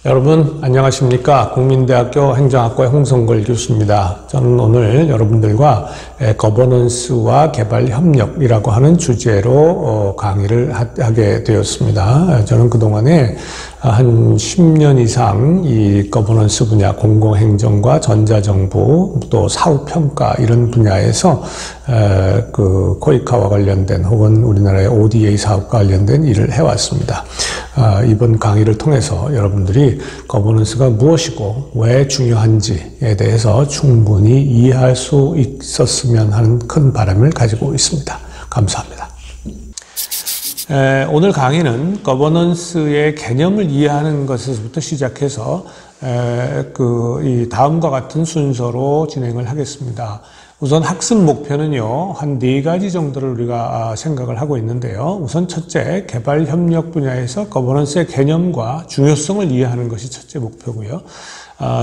여러분 안녕하십니까? 국민대학교 행정학과의 홍성걸 교수입니다. 저는 오늘 여러분들과 거버넌스와 개발협력이라고 하는 주제로 강의를 하게 되었습니다. 저는 그동안에 한 10년 이상 이 거버넌스 분야, 공공행정과 전자정부, 또 사후평가 이런 분야에서 그 코이카와 관련된 혹은 우리나라의 ODA 사업과 관련된 일을 해왔습니다. 이번 강의를 통해서 여러분들이 거버넌스가 무엇이고 왜 중요한지에 대해서 충분히 이해할 수 있었으면 하는 큰 바람을 가지고 있습니다. 감사합니다. 오늘 강의는 거버넌스의 개념을 이해하는 것에서부터 시작해서 이 다음과 같은 순서로 진행을 하겠습니다. 우선 학습 목표는요, 한 4가지 정도를 우리가 생각을 하고 있는데요. 우선 첫째, 개발 협력 분야에서 거버넌스의 개념과 중요성을 이해하는 것이 첫째 목표고요.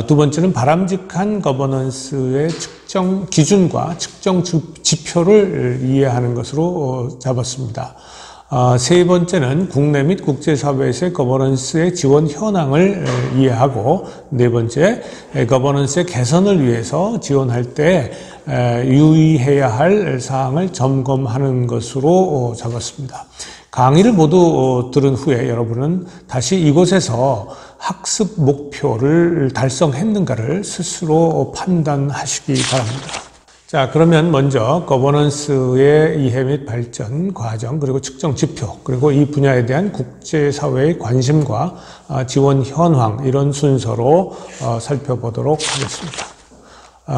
두 번째는 바람직한 거버넌스의 측정 기준과 측정 지표를 이해하는 것으로 잡았습니다. 세 번째는 국내 및 국제사회에서의 거버넌스의 지원 현황을 이해하고, 네 번째, 거버넌스의 개선을 위해서 지원할 때 유의해야 할 사항을 점검하는 것으로 잡았습니다. 강의를 모두 들은 후에 여러분은 다시 이곳에서 학습 목표를 달성했는가를 스스로 판단하시기 바랍니다. 자, 그러면 먼저 거버넌스의 이해 및 발전 과정, 그리고 측정 지표, 그리고 이 분야에 대한 국제사회의 관심과 지원 현황, 이런 순서로 살펴보도록 하겠습니다.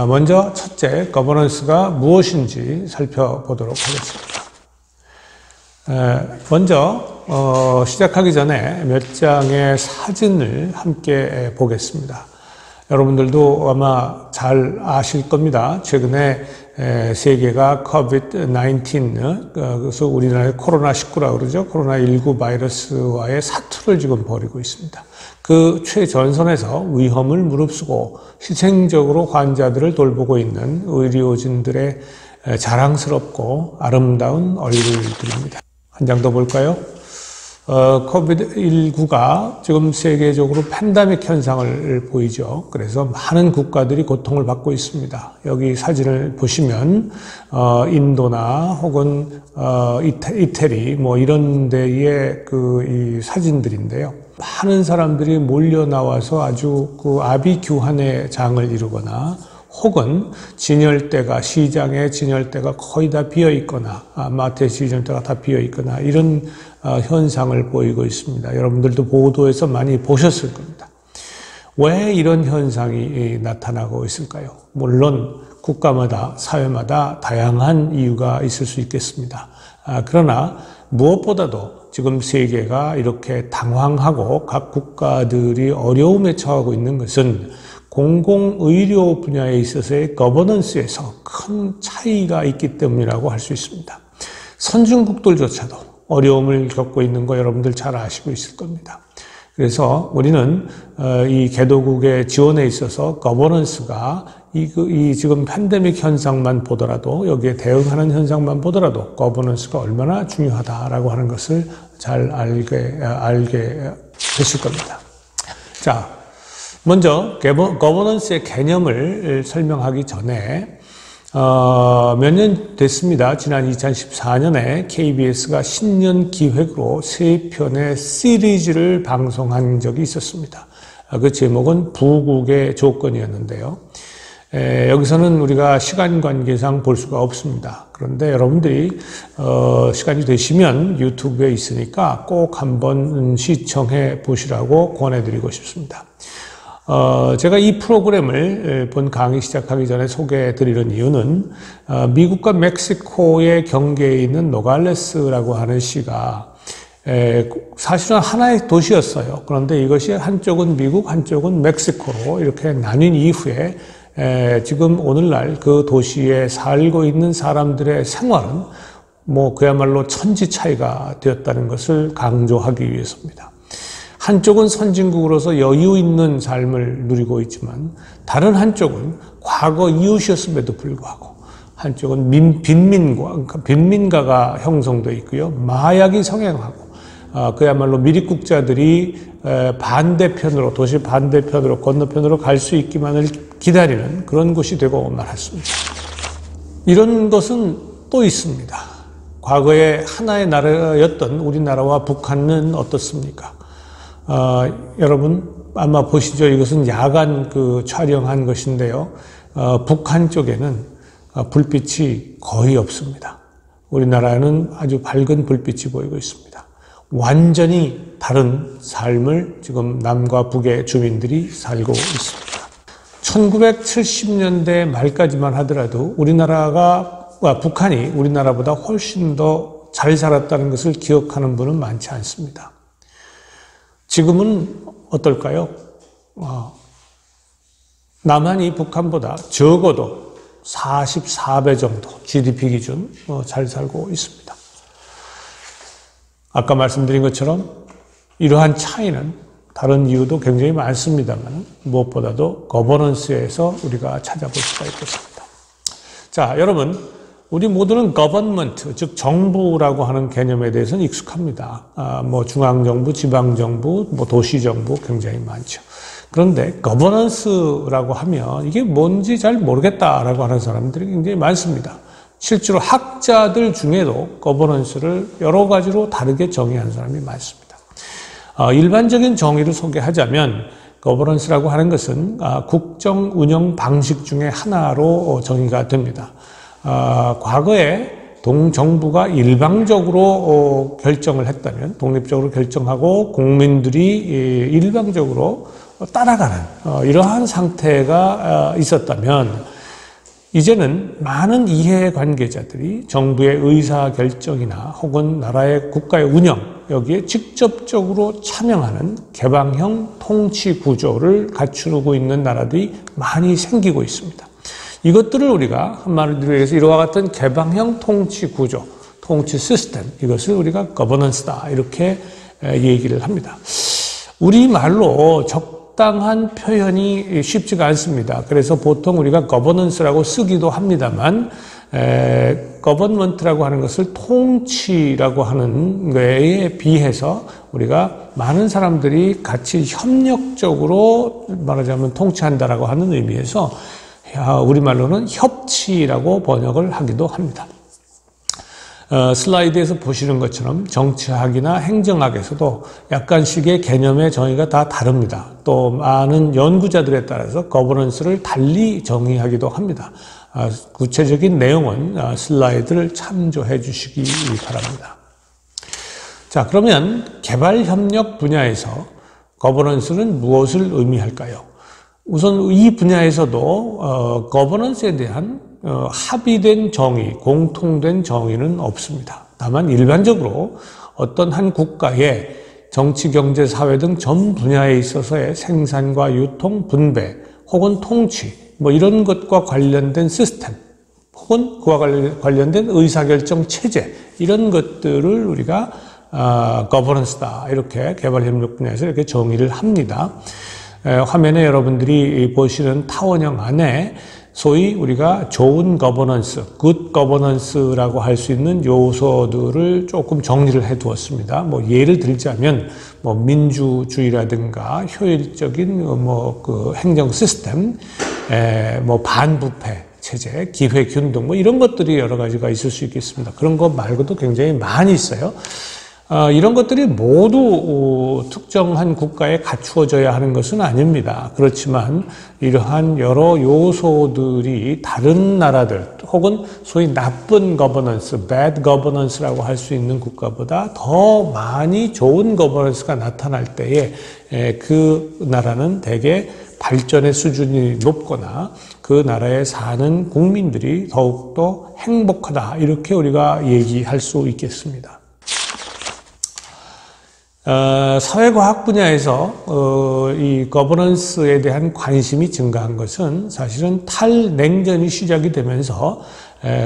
먼저 첫째, 거버넌스가 무엇인지 살펴보도록 하겠습니다. 먼저 시작하기 전에 몇 장의 사진을 함께 보겠습니다. 여러분들도 아마 잘 아실 겁니다. 최근에 세계가 COVID-19, 그래서 우리나라의 코로나19라고 그러죠. 코로나19 바이러스와의 사투를 지금 벌이고 있습니다. 그 최전선에서 위험을 무릅쓰고 희생적으로 환자들을 돌보고 있는 의료진들의 자랑스럽고 아름다운 얼굴들입니다. 한 장 더 볼까요? 코비드19가 지금 세계적으로 팬데믹 현상을 보이죠. 그래서 많은 국가들이 고통을 받고 있습니다. 여기 사진을 보시면 인도나 혹은 이태리 뭐 이런 데의 이 사진들인데요. 많은 사람들이 몰려 나와서 아주 아비규환의 장을 이루거나, 혹은 진열대가, 시장의 진열대가 거의 다 비어 있거나, 마트의 진열대가 다 비어 있거나, 이런 현상을 보이고 있습니다. 여러분들도 보도에서 많이 보셨을 겁니다. 왜 이런 현상이 나타나고 있을까요? 물론 국가마다, 사회마다 다양한 이유가 있을 수 있겠습니다. 그러나 무엇보다도 지금 세계가 이렇게 당황하고 각 국가들이 어려움에 처하고 있는 것은 공공의료 분야에 있어서의 거버넌스에서 큰 차이가 있기 때문이라고 할 수 있습니다. 선진국들조차도 어려움을 겪고 있는 거 여러분들 잘 아시고 있을 겁니다. 그래서 우리는 이 개도국의 지원에 있어서 거버넌스가 이 지금 팬데믹 현상만 보더라도, 여기에 대응하는 현상만 보더라도 거버넌스가 얼마나 중요하다라고 하는 것을 잘 알게 되실 겁니다. 자, 먼저 거버넌스의 개념을 설명하기 전에 몇 년 됐습니다. 지난 2014년에 KBS가 신년 기획으로 3편의 시리즈를 방송한 적이 있었습니다. 그 제목은 부국의 조건이었는데요. 여기서는 우리가 시간 관계상 볼 수가 없습니다. 그런데 여러분들이 시간이 되시면 유튜브에 있으니까 꼭 한번 시청해 보시라고 권해드리고 싶습니다. 제가 이 프로그램을 본 강의 시작하기 전에 소개해 드리는 이유는 미국과 멕시코의 경계에 있는 노갈레스라고 하는 시가 사실은 하나의 도시였어요. 그런데 이것이 한쪽은 미국, 한쪽은 멕시코로 이렇게 나뉜 이후에 지금 오늘날 그 도시에 살고 있는 사람들의 생활은 그야말로 천지 차이가 되었다는 것을 강조하기 위해서입니다. 한쪽은 선진국으로서 여유 있는 삶을 누리고 있지만, 다른 과거 이웃이었음에도 불구하고 한쪽은 빈민가가 형성되어 있고요. 마약이 성행하고 그야말로 미립국자들이 반대편으로, 도시 반대편으로, 건너편으로 갈 수 있기만을 기다리는 그런 곳이 되고 말았습니다. 이런 것은 또 있습니다. 과거에 하나의 나라였던 우리나라와 북한은 어떻습니까? 여러분 아마 보시죠. 이것은 야간 촬영한 것인데요. 북한 쪽에는 불빛이 거의 없습니다. 우리나라는 아주 밝은 불빛이 보이고 있습니다. 완전히 다른 삶을 지금 남과 북의 주민들이 살고 있습니다. 1970년대 말까지만 하더라도 북한이 우리나라보다 훨씬 더 잘 살았다는 것을 기억하는 분은 많지 않습니다. 지금은 어떨까요? 남한이 북한보다 적어도 44배 정도 GDP 기준 잘 살고 있습니다. 아까 말씀드린 것처럼 이러한 차이는 다른 이유도 굉장히 많습니다만 무엇보다도 거버넌스에서 우리가 찾아볼 수가 있겠습니다. 자, 여러분, 우리 모두는 government, 즉 정부라고 하는 개념에 대해서는 익숙합니다. 중앙정부, 지방정부, 도시정부 굉장히 많죠. 그런데 governance라고 하면 이게 뭔지 잘 모르겠다라고 하는 사람들이 굉장히 많습니다. 실제로 학자들 중에도 governance를 여러 가지로 다르게 정의하는 사람이 많습니다. 일반적인 정의를 소개하자면 governance라고 하는 것은 국정 운영 방식 중에 하나로 정의가 됩니다. 과거에 정부가 일방적으로 결정을 했다면, 독립적으로 결정하고 국민들이 일방적으로 따라가는 이러한 상태가 있었다면, 이제는 많은 이해관계자들이 정부의 의사결정이나 혹은 나라의 국가의 운영, 여기에 직접적으로 참여하는 개방형 통치 구조를 갖추고 있는 나라들이 많이 생기고 있습니다. 이것들을 우리가 한마디로 얘기해서 이와 같은 개방형 통치 구조, 통치 시스템, 이것을 우리가 거버넌스다 이렇게 얘기를 합니다. 우리말로 적당한 표현이 쉽지가 않습니다. 그래서 보통 우리가 거버넌스라고 쓰기도 합니다만 거버넌먼트라고 하는 것을 통치라고 하는 거에 비해서 우리가 많은 사람들이 같이 협력적으로 말하자면 통치한다라고 하는 의미에서 우리말로는 협치라고 번역을 하기도 합니다. 슬라이드에서 보시는 것처럼 정치학이나 행정학에서도 약간씩의 개념의 정의가 다 다릅니다. 또 많은 연구자들에 따라서 거버넌스를 달리 정의하기도 합니다. 구체적인 내용은 슬라이드를 참조해 주시기 바랍니다. 자, 그러면 개발협력 분야에서 거버넌스는 무엇을 의미할까요? 우선 이 분야에서도 거버넌스에 대한 합의된 정의, 공통된 정의는 없습니다. 다만 일반적으로 어떤 한 국가의 정치, 경제, 사회 등 전 분야에 있어서의 생산과 유통, 분배 혹은 통치 이런 것과 관련된 시스템 혹은 그와 관련된 의사결정 체제 이런 것들을 우리가 거버넌스다 이렇게 개발협력 분야에서 이렇게 정의를 합니다. 화면에 여러분들이 보시는 타원형 안에 소위 우리가 좋은 거버넌스, 굿 거버넌스라고 할 수 있는 요소들을 조금 정리를 해 두었습니다. 예를 들자면 민주주의라든가 효율적인 행정 시스템, 반부패 체제, 기회 균등 이런 것들이 여러 가지가 있을 수 있겠습니다. 그런 것 말고도 굉장히 많이 있어요. 이런 것들이 모두 특정한 국가에 갖추어져야 하는 것은 아닙니다. 그렇지만 이러한 여러 요소들이 다른 나라들 혹은 소위 나쁜 거버넌스, bad governance라고 할 수 있는 국가보다 더 많이 좋은 거버넌스가 나타날 때에 그 나라는 대개 발전의 수준이 높거나 그 나라에 사는 국민들이 더욱더 행복하다 이렇게 우리가 얘기할 수 있겠습니다. 사회과학 분야에서 이 거버넌스에 대한 관심이 증가한 것은 사실은 탈냉전이 시작이 되면서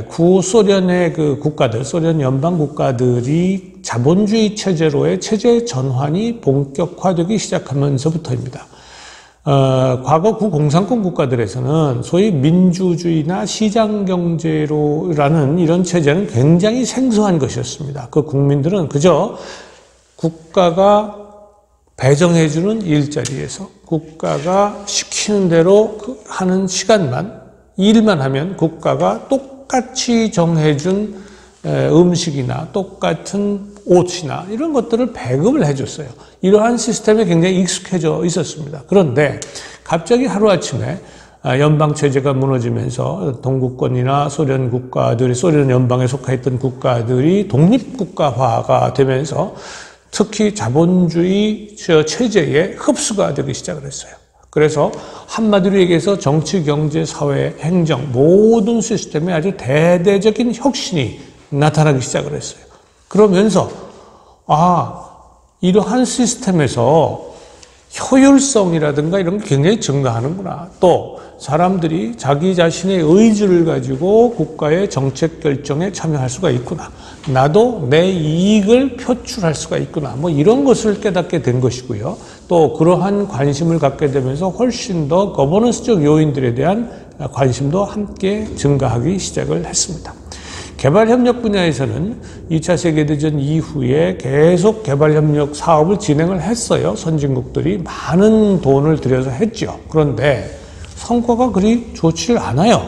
구소련의 국가들, 소련 연방 국가들이 자본주의 체제로의 체제 전환이 본격화되기 시작하면서부터입니다. 과거 구공산권 국가들에서는 소위 민주주의나 시장경제로라는 이런 체제는 굉장히 생소한 것이었습니다. 그 국민들은 그저 국가가 배정해주는 일자리에서 국가가 시키는 대로 하는 시간만, 일만 하면 국가가 똑같이 정해준 음식이나 똑같은 옷이나 이런 것들을 배급을 해줬어요. 이러한 시스템에 굉장히 익숙해져 있었습니다. 그런데 갑자기 하루아침에 연방체제가 무너지면서 동구권이나 소련 국가들이, 소련 연방에 속해있던 국가들이 독립국가화가 되면서 특히 자본주의 체제에 흡수가 되기 시작을 했어요. 그래서 한마디로 얘기해서 정치, 경제, 사회, 행정 모든 시스템에 아주 대대적인 혁신이 나타나기 시작을 했어요. 그러면서 이러한 시스템에서 효율성이라든가 이런 게 굉장히 증가하는구나. 또 사람들이 자기 자신의 의지를 가지고 국가의 정책 결정에 참여할 수가 있구나. 나도 내 이익을 표출할 수가 있구나. 뭐 이런 것을 깨닫게 된 것이고요. 또 그러한 관심을 갖게 되면서 훨씬 더 거버넌스적 요인들에 대한 관심도 함께 증가하기 시작을 했습니다. 개발협력 분야에서는 2차 세계대전 이후에 계속 개발협력 사업을 진행을 했어요. 선진국들이 많은 돈을 들여서 했죠. 그런데 성과가 그리 좋지를 않아요.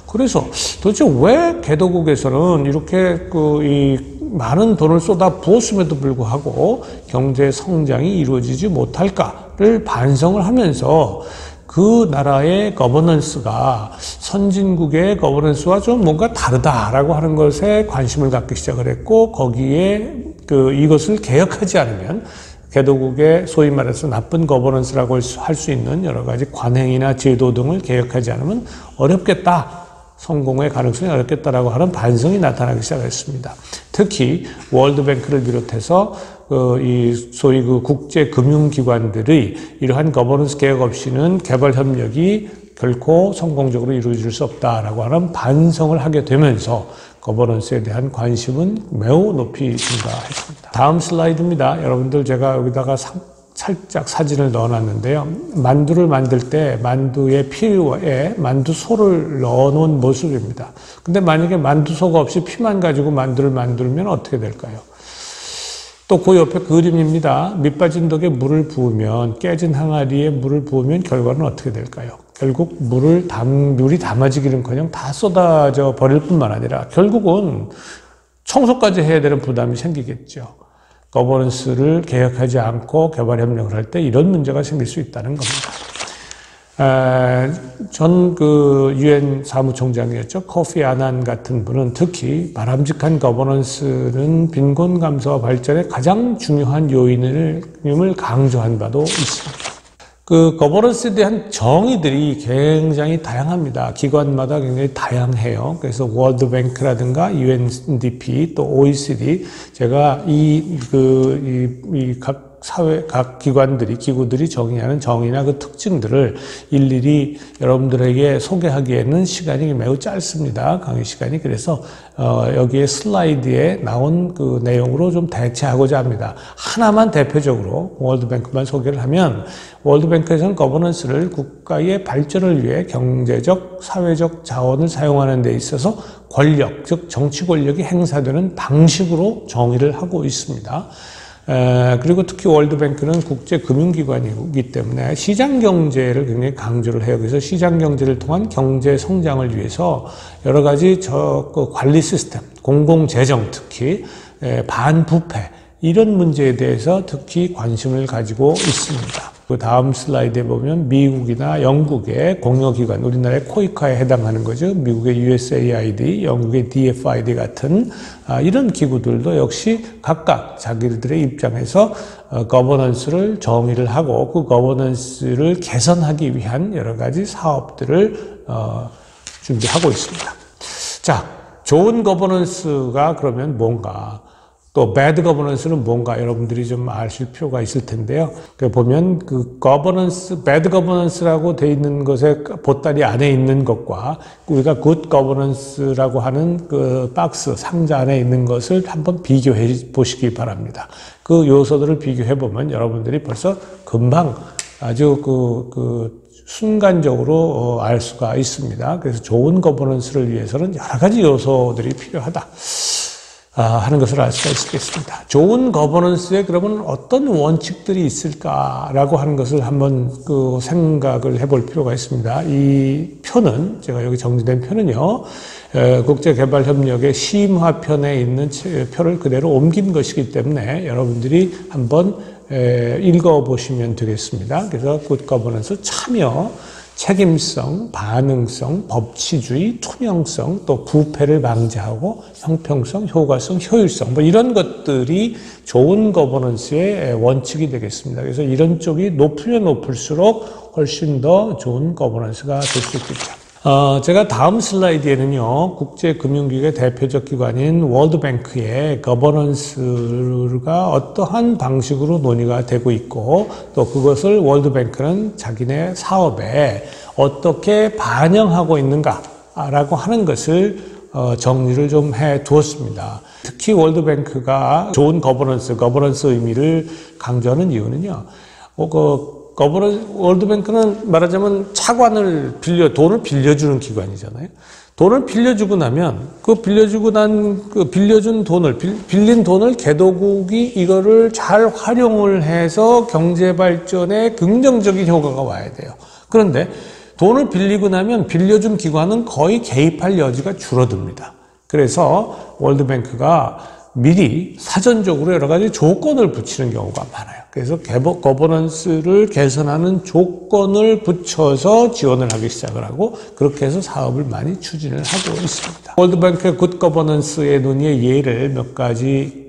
그래서 도대체 왜 개도국에서는 이렇게 이 많은 돈을 쏟아 부었음에도 불구하고 경제 성장이 이루어지지 못할까를 반성을 하면서 그 나라의 거버넌스가 선진국의 거버넌스와 좀 뭔가 다르다라고 하는 것에 관심을 갖기 시작을 했고, 거기에 이것을 개혁하지 않으면 개도국의 소위 말해서 나쁜 거버넌스라고 할 수 있는 여러 가지 관행이나 제도 등을 개혁하지 않으면 어렵겠다. 성공의 가능성이 어렵겠다라고 하는 반성이 나타나기 시작했습니다. 특히 월드뱅크를 비롯해서 소위 국제 금융기관들의 이러한 거버넌스 개혁 없이는 개발 협력이 결코 성공적으로 이루어질 수 없다라고 하는 반성을 하게 되면서 거버넌스에 대한 관심은 매우 높이 증가했습니다. 다음 슬라이드입니다. 여러분들 제가 여기다가 살짝 사진을 넣어놨는데요. 만두를 만들 때 만두의 피에 만두소를 넣어놓은 모습입니다. 근데 만약에 만두소가 없이 피만 가지고 만두를 만들면 어떻게 될까요? 또 그 옆에 그림입니다. 밑빠진 독에 물을 부으면, 깨진 항아리에 물을 부으면 결과는 어떻게 될까요? 결국 물이 담아지기는커녕 다 쏟아져 버릴 뿐만 아니라 결국은 청소까지 해야 되는 부담이 생기겠죠. 거버넌스를 개혁하지 않고 개발협력을 할 때 이런 문제가 생길 수 있다는 겁니다. 전 UN 사무총장이었죠. 코피 아난 같은 분은 특히 바람직한 거버넌스는 빈곤 감소와 발전의 가장 중요한 요인임을 강조한 바도 있습니다. 거버넌스에 대한 정의들이 굉장히 다양합니다. 기관마다 굉장히 다양해요. 그래서 월드뱅크라든가 UNDP 또 OECD, 제가 각 기구들이 정의하는 정의나 그 특징들을 일일이 여러분들에게 소개하기에는 시간이 매우 짧습니다. 강의 시간이. 그래서 여기에 슬라이드에 나온 그 내용으로 좀 대체하고자 합니다. 하나만 대표적으로 월드뱅크만 소개를 하면, 월드뱅크에서는 거버넌스를 국가의 발전을 위해 경제적, 사회적 자원을 사용하는 데 있어서 권력, 즉 정치 권력이 행사되는 방식으로 정의를 하고 있습니다. 그리고 특히 월드뱅크는 국제금융기관이기 때문에 시장경제를 굉장히 강조를 해요. 그래서 시장경제를 통한 경제 성장을 위해서 여러 가지 관리 시스템, 공공재정 특히 반부패 이런 문제에 대해서 특히 관심을 가지고 있습니다. 그 다음 슬라이드에 보면 미국이나 영국의 공여기관, 우리나라의 코이카에 해당하는 거죠. 미국의 USAID, 영국의 DFID 같은 이런 기구들도 역시 각각 자기들의 입장에서 거버넌스를 정의를 하고 그 거버넌스를 개선하기 위한 여러 가지 사업들을 준비하고 있습니다. 자, 좋은 거버넌스가 그러면 뭔가? 또 배드 거버넌스는 뭔가 여러분들이 좀 아실 필요가 있을 텐데요. 보면 배드 거버넌스라고 돼 있는 것의 보따리 안에 있는 것과 우리가 굿 거버넌스라고 하는 그 박스, 상자 안에 있는 것을 한번 비교해 보시기 바랍니다. 그 요소들을 비교해 보면 여러분들이 벌써 금방 아주 순간적으로 알 수가 있습니다. 그래서 좋은 거버넌스를 위해서는 여러 가지 요소들이 필요하다. 하는 것을 알 수가 있겠습니다. 좋은 거버넌스에 그러면 어떤 원칙들이 있을까라고 하는 것을 한번 생각을 해볼 필요가 있습니다. 이 표는, 제가 여기 정리된 표는요, 국제개발협력의 심화편에 있는 표를 그대로 옮긴 것이기 때문에 여러분들이 한번 읽어보시면 되겠습니다. 그래서 굿 거버넌스, 참여, 책임성, 반응성, 법치주의, 투명성, 또 부패를 방지하고 형평성, 효과성, 효율성, 뭐 이런 것들이 좋은 거버넌스의 원칙이 되겠습니다. 그래서 이런 쪽이 높으면 높을수록 훨씬 더 좋은 거버넌스가 될 수 있겠죠. 제가 다음 슬라이드에는요, 국제금융기구의 대표적 기관인 월드뱅크의 거버넌스가 어떠한 방식으로 논의가 되고 있고, 또 그것을 월드뱅크는 자기네 사업에 어떻게 반영하고 있는가라고 하는 것을 정리를 좀 해 두었습니다. 특히 월드뱅크가 좋은 거버넌스 의미를 강조하는 이유는요, 월드뱅크는 말하자면 차관을 돈을 빌려주는 기관이잖아요. 돈을 빌려주고 나면 빌려준 돈을, 빌린 돈을 개도국이 이거를 잘 활용을 해서 경제 발전에 긍정적인 효과가 와야 돼요. 그런데 돈을 빌리고 나면 빌려준 기관은 거의 개입할 여지가 줄어듭니다. 그래서 월드뱅크가 미리 사전적으로 여러 가지 조건을 붙이는 경우가 많아요. 그래서 거버넌스를 개선하는 조건을 붙여서 지원을 하기 시작을 하고, 그렇게 해서 사업을 많이 추진을 하고 있습니다. 월드뱅크의 굿 거버넌스의 논의의 예를 몇 가지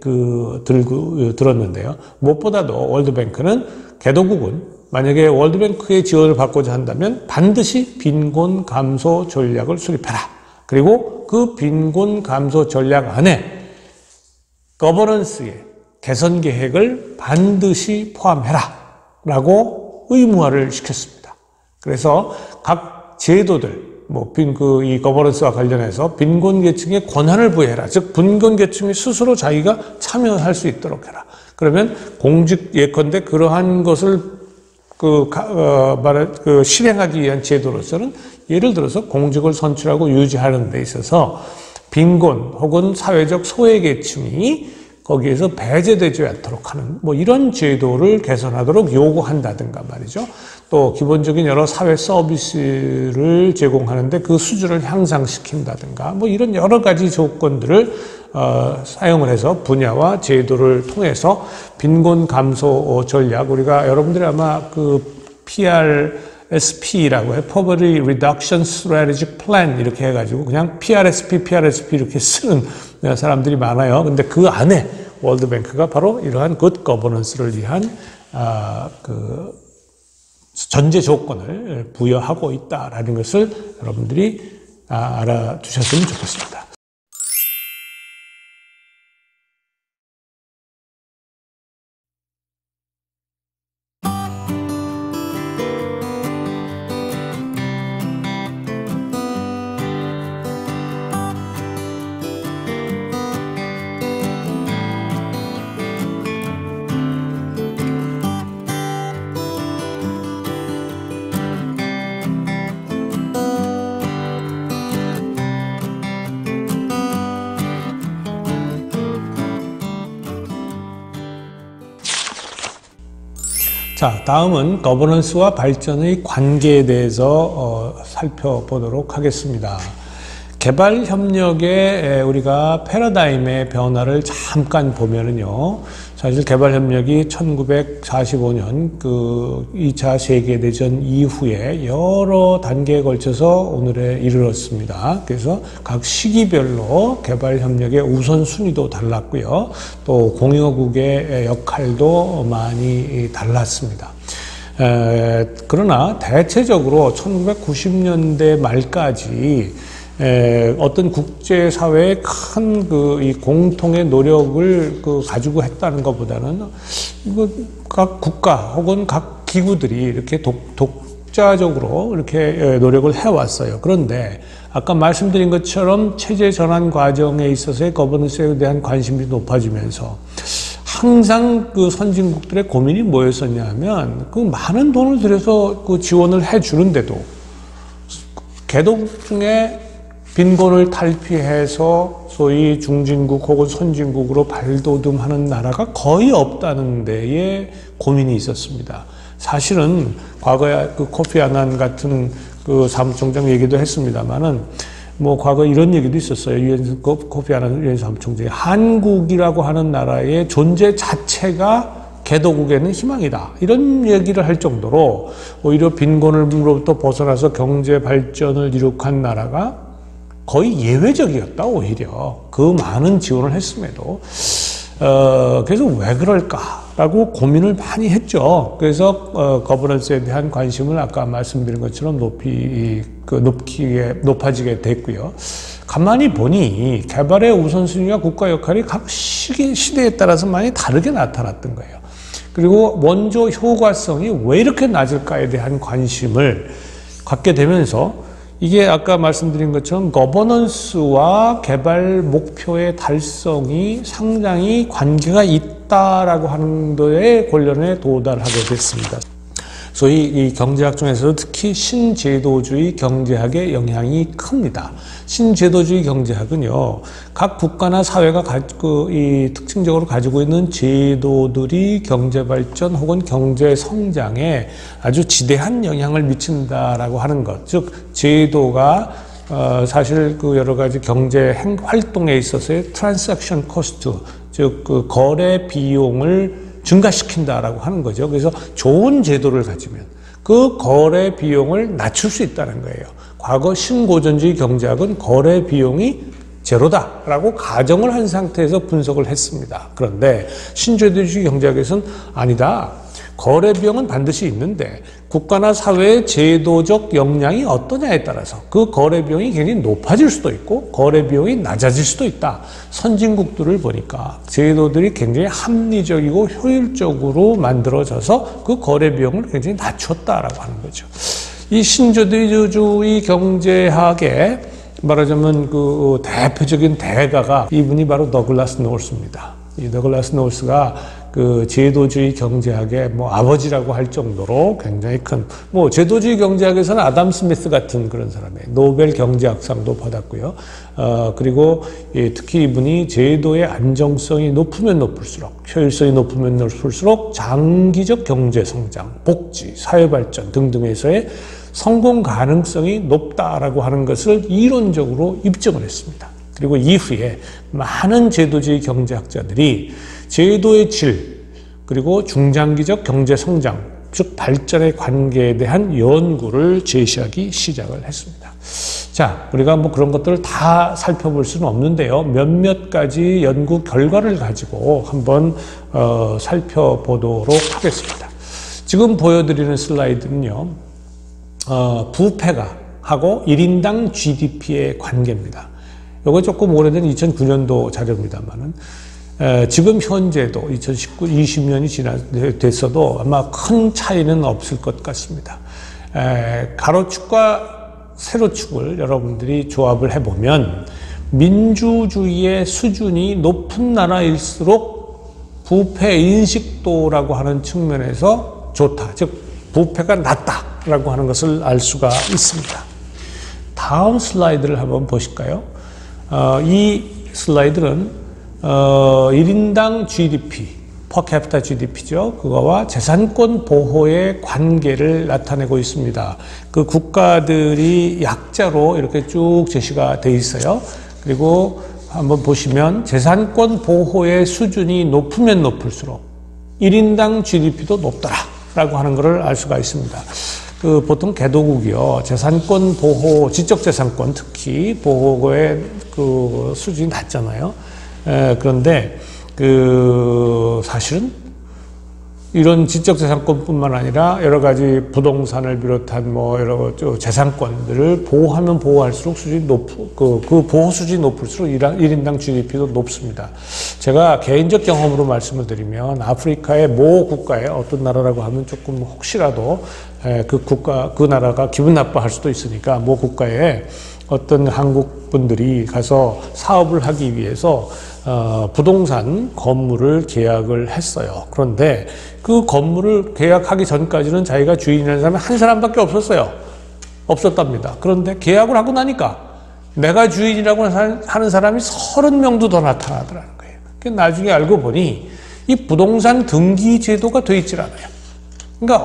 들었는데요. 무엇보다도 월드뱅크는 개도국은 만약에 월드뱅크의 지원을 받고자 한다면 반드시 빈곤 감소 전략을 수립해라. 그리고 그 빈곤 감소 전략 안에 거버넌스의 개선 계획을 반드시 포함해라 라고 의무화를 시켰습니다. 그래서 각 제도들, 이 거버넌스와 관련해서 빈곤계층에 권한을 부여해라. 즉, 빈곤계층이 스스로 자기가 참여할 수 있도록 해라. 그러면 예컨대 그러한 것을 실행하기 위한 제도로서는, 예를 들어서 공직을 선출하고 유지하는 데 있어서 빈곤 혹은 사회적 소외계층이 거기에서 배제되지 않도록 하는 이런 제도를 개선하도록 요구한다든가 말이죠. 또 기본적인 여러 사회 서비스를 제공하는데 그 수준을 향상시킨다든가 이런 여러 가지 조건들을 사용을 해서 분야와 제도를 통해서 빈곤 감소 전략, 우리가 여러분들이 아마 PRSP라고 해요. Poverty Reduction Strategic Plan 이렇게 해가지고 그냥 PRSP 이렇게 쓰는 사람들이 많아요. 근데 그 안에 월드뱅크가 바로 이러한 굿 거버넌스를 위한 전제 조건을 부여하고 있다라는 것을 여러분들이 알아두셨으면 좋겠습니다. 자, 다음은 거버넌스와 발전의 관계에 대해서 살펴보도록 하겠습니다. 개발협력의 우리가 패러다임의 변화를 잠깐 보면은요, 사실 개발협력이 1945년 2차 세계대전 이후에 여러 단계에 걸쳐서 오늘에 이르렀습니다. 그래서 각 시기별로 개발협력의 우선순위도 달랐고요. 또 공여국의 역할도 많이 달랐습니다. 그러나 대체적으로 1990년대 말까지 어떤 국제사회의 큰 이 공통의 노력을 가지고 했다는 것보다는 각 국가 혹은 각 기구들이 이렇게 독자적으로 이렇게 노력을 해왔어요. 그런데 아까 말씀드린 것처럼 체제 전환 과정에 있어서의 거버넌스에 대한 관심이 높아지면서 항상 선진국들의 고민이 뭐였었냐 하면 많은 돈을 들여서 지원을 해주는데도 개도국 중에 빈곤을 탈피해서 소위 중진국 혹은 선진국으로 발돋움하는 나라가 거의 없다는 데에 고민이 있었습니다. 사실은 과거에 그 코피 아난 같은 그 사무총장 얘기도 했습니다만은 뭐 과거 이런 얘기도 있었어요. 코피 아난 유엔 사무총장이 한국이라고 하는 나라의 존재 자체가 개도국에는 희망이다. 이런 얘기를 할 정도로 오히려 빈곤으로부터 벗어나서 경제 발전을 이룩한 나라가 거의 예외적이었다. 오히려 그 많은 지원을 했음에도 그래서 왜 그럴까라고 고민을 많이 했죠. 그래서 거버넌스에 대한 관심을 아까 말씀드린 것처럼 높아지게 됐고요. 가만히 보니 개발의 우선순위와 국가 역할이 각 시대에 따라서 많이 다르게 나타났던 거예요. 그리고 원조 효과성이 왜 이렇게 낮을까에 대한 관심을 갖게 되면서 이게 아까 말씀드린 것처럼 거버넌스와 개발 목표의 달성이 상당히 관계가 있다라고 하는 데에 권련에 도달하게 됐습니다. 소위 이 경제학 중에서도 특히 신제도주의 경제학의 영향이 큽니다. 신제도주의 경제학은요, 각 국가나 사회가 특징적으로 가지고 있는 제도들이 경제 발전 혹은 경제 성장에 아주 지대한 영향을 미친다라고 하는 것. 즉, 제도가 사실 그 여러 가지 경제 활동에 있어서의 트랜잭션 코스트, 즉 그 거래 비용을 증가시킨다라고 하는 거죠. 그래서 좋은 제도를 가지면 그 거래 비용을 낮출 수 있다는 거예요. 과거 신고전주의 경제학은 거래 비용이 제로다라고 가정을 한 상태에서 분석을 했습니다. 그런데 신제도주의 경제학에서는 아니다. 거래 비용은 반드시 있는데 국가나 사회의 제도적 역량이 어떠냐에 따라서 그 거래 비용이 굉장히 높아질 수도 있고 거래 비용이 낮아질 수도 있다. 선진국들을 보니까 제도들이 굉장히 합리적이고 효율적으로 만들어져서 그 거래 비용을 굉장히 낮췄다라고 하는 거죠. 이 신제도주의 경제학의 말하자면 그 대표적인 대가가 이분이 바로 더글라스 노스입니다. 이 더글라스 노스가 그 제도주의 경제학의 뭐 아버지라고 할 정도로 굉장히 큰, 뭐 제도주의 경제학에서는 아담 스미스 같은 그런 사람이에요. 노벨 경제학상도 받았고요. 그리고 특히 이분이 제도의 안정성이 높으면 높을수록, 효율성이 높으면 높을수록 장기적 경제 성장, 복지, 사회 발전 등등에서의 성공 가능성이 높다라고 하는 것을 이론적으로 입증을 했습니다. 그리고 이후에 많은 제도주의 경제학자들이 제도의 질, 그리고 중장기적 경제 성장, 즉 발전의 관계에 대한 연구를 제시하기 시작을 했습니다. 자, 우리가 뭐 그런 것들을 다 살펴볼 수는 없는데요. 몇몇 가지 연구 결과를 가지고 한번 살펴보도록 하겠습니다. 지금 보여드리는 슬라이드는요, 부패가 하고 1인당 GDP의 관계입니다. 이거 조금 오래된 2009년도 자료입니다만은 지금 현재도 20년이 됐어도 아마 큰 차이는 없을 것 같습니다. 가로축과 세로축을 여러분들이 조합을 해보면 민주주의의 수준이 높은 나라일수록 부패 인식도라고 하는 측면에서 좋다. 즉 부패가 낮다라고 하는 것을 알 수가 있습니다. 다음 슬라이드를 한번 보실까요? 이 슬라이드는 1인당 GDP, per capita GDP죠. 그거와 재산권 보호의 관계를 나타내고 있습니다. 그 국가들이 약자로 이렇게 쭉 제시가 돼 있어요. 그리고 한번 보시면 재산권 보호의 수준이 높으면 높을수록 1인당 GDP도 높더라라고 하는 것을 알 수가 있습니다. 그 보통 개도국이요, 재산권 보호, 지적재산권 특히 보호의 그 수준이 낮잖아요. 그런데 그 사실은 이런 지적재산권뿐만 아니라 여러 가지 부동산을 비롯한 뭐 여러 재산권들을 보호하면 보호할수록 수준이 그 보호 수준이 높을수록 1인당 GDP도 높습니다. 제가 개인적 경험으로 말씀을 드리면 아프리카의 모 국가의 어떤 나라라고 하면 조금 혹시라도 그 나라가 기분 나빠할 수도 있으니까 모 국가에 어떤 한국 분들이 가서 사업을 하기 위해서 부동산 건물을 계약을 했어요. 그런데 그 건물을 계약하기 전까지는 자기가 주인이라는 사람이 한 사람밖에 없었어요. 없었답니다. 그런데 계약을 하고 나니까 내가 주인이라고 하는 사람이 30명도 더 나타나더라는 거예요. 나중에 알고 보니 이 부동산 등기 제도가 돼 있질 않아요. 그러니까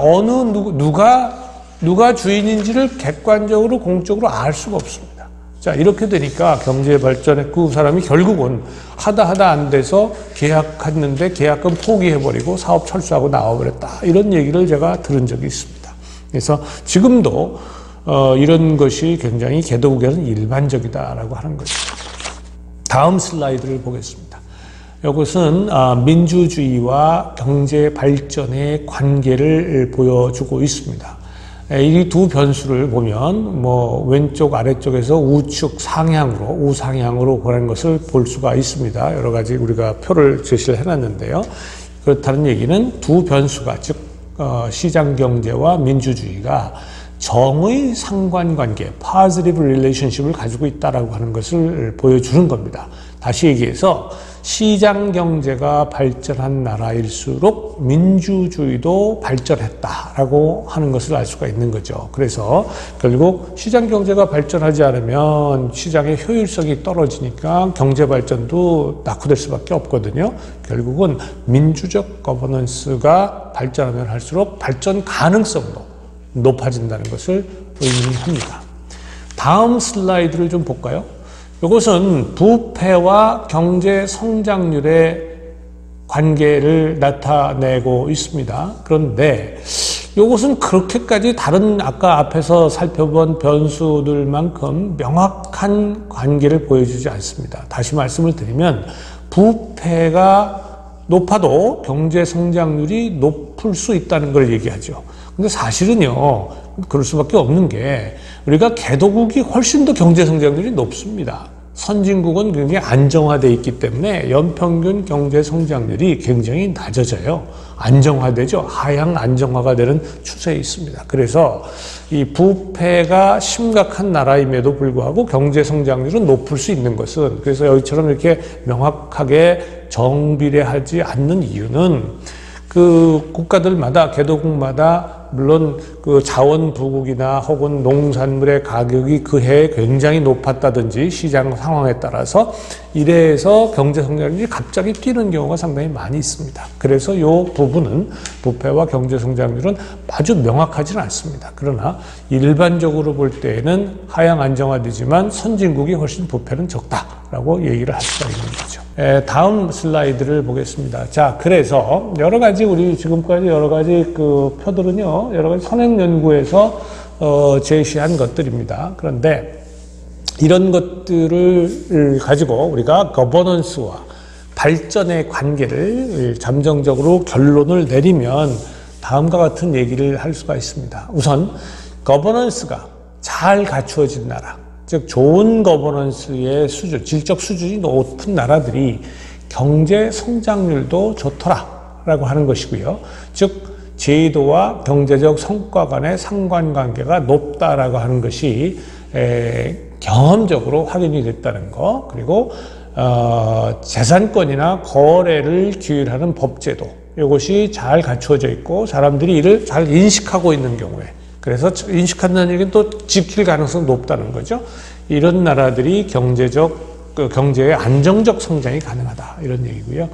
누가 주인인지를 객관적으로 공적으로 알 수가 없습니다. 자, 이렇게 되니까 경제 발전에 그 사람이 결국은 하다 안 돼서 계약했는데 계약금 포기해버리고 사업 철수하고 나와버렸다. 이런 얘기를 제가 들은 적이 있습니다. 그래서 지금도 이런 것이 굉장히 개도국에는 일반적이다라고 하는 거죠. 다음 슬라이드를 보겠습니다. 이것은 민주주의와 경제 발전의 관계를 보여주고 있습니다. 이 두 변수를 보면 왼쪽 아래쪽에서 우측 상향으로 우상향으로 보는 것을 볼 수가 있습니다. 여러 가지 우리가 표를 제시를 해놨는데요. 그렇다는 얘기는 두 변수가 즉 시장 경제와 민주주의가 정의 상관관계, positive relationship을 가지고 있다라고 하는 것을 보여주는 겁니다. 다시 얘기해서 시장 경제가 발전한 나라일수록 민주주의도 발전했다라고 하는 것을 알 수가 있는 거죠. 그래서 결국 시장 경제가 발전하지 않으면 시장의 효율성이 떨어지니까 경제 발전도 낙후될 수밖에 없거든요. 결국은 민주적 거버넌스가 발전하면 할수록 발전 가능성도 높아진다는 것을 의미합니다. 다음 슬라이드를 좀 볼까요? 이것은 부패와 경제 성장률의 관계를 나타내고 있습니다. 그런데 이것은 그렇게까지 다른 아까 앞에서 살펴본 변수들만큼 명확한 관계를 보여주지 않습니다. 다시 말씀을 드리면 부패가 높아도 경제 성장률이 높을 수 있다는 걸 얘기하죠. 근데 사실은요, 그럴 수밖에 없는 게 우리가 개도국이 훨씬 더 경제 성장률이 높습니다. 선진국은 굉장히 안정화되어 있기 때문에 연평균 경제 성장률이 굉장히 낮아져요. 안정화되죠. 하향 안정화가 되는 추세에 있습니다. 그래서 이 부패가 심각한 나라임에도 불구하고 경제 성장률은 높을 수 있는 것은, 그래서 여기처럼 이렇게 명확하게 정비례하지 않는 이유는 그 국가들마다, 개도국마다 물론 그 자원 부국이나 혹은 농산물의 가격이 그 해에 굉장히 높았다든지 시장 상황에 따라서 이래서 경제 성장률이 갑자기 뛰는 경우가 상당히 많이 있습니다. 그래서 이 부분은 부패와 경제 성장률은 아주 명확하지는 않습니다. 그러나 일반적으로 볼 때에는 하향 안정화되지만 선진국이 훨씬 부패는 적다라고 얘기를 할 수가 있는 거죠. 다음 슬라이드를 보겠습니다. 자, 그래서 여러 가지 우리 지금까지 여러 가지 그 표들은요, 여러 가지 선행 연구에서 제시한 것들입니다. 그런데 이런 것들을 가지고 우리가 거버넌스와 발전의 관계를 잠정적으로 결론을 내리면 다음과 같은 얘기를 할 수가 있습니다. 우선 거버넌스가 잘 갖추어진 나라, 즉 좋은 거버넌스의 수준, 질적 수준이 높은 나라들이 경제 성장률도 좋더라라고 하는 것이고요. 즉 제도와 경제적 성과 간의 상관관계가 높다라고 하는 것이 경험적으로 확인이 됐다는 거, 그리고 재산권이나 거래를 규율하는 법제도, 이것이 잘 갖추어져 있고 사람들이 이를 잘 인식하고 있는 경우에, 그래서 인식한다는 얘기는 또 지킬 가능성이 높다는 거죠. 이런 나라들이 경제의 안정적 성장이 가능하다, 이런 얘기고요.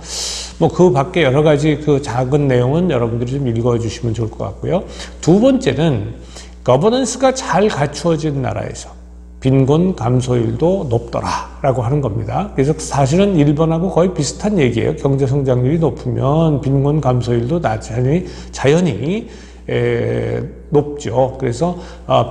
그 밖에 여러 가지 그 작은 내용은 여러분들이 좀 읽어주시면 좋을 것 같고요. 두 번째는 거버넌스가 잘 갖추어진 나라에서 빈곤 감소율도 높더라라고 하는 겁니다. 그래서 사실은 일본하고 거의 비슷한 얘기예요. 경제 성장률이 높으면 빈곤 감소율도 자연히 높죠. 그래서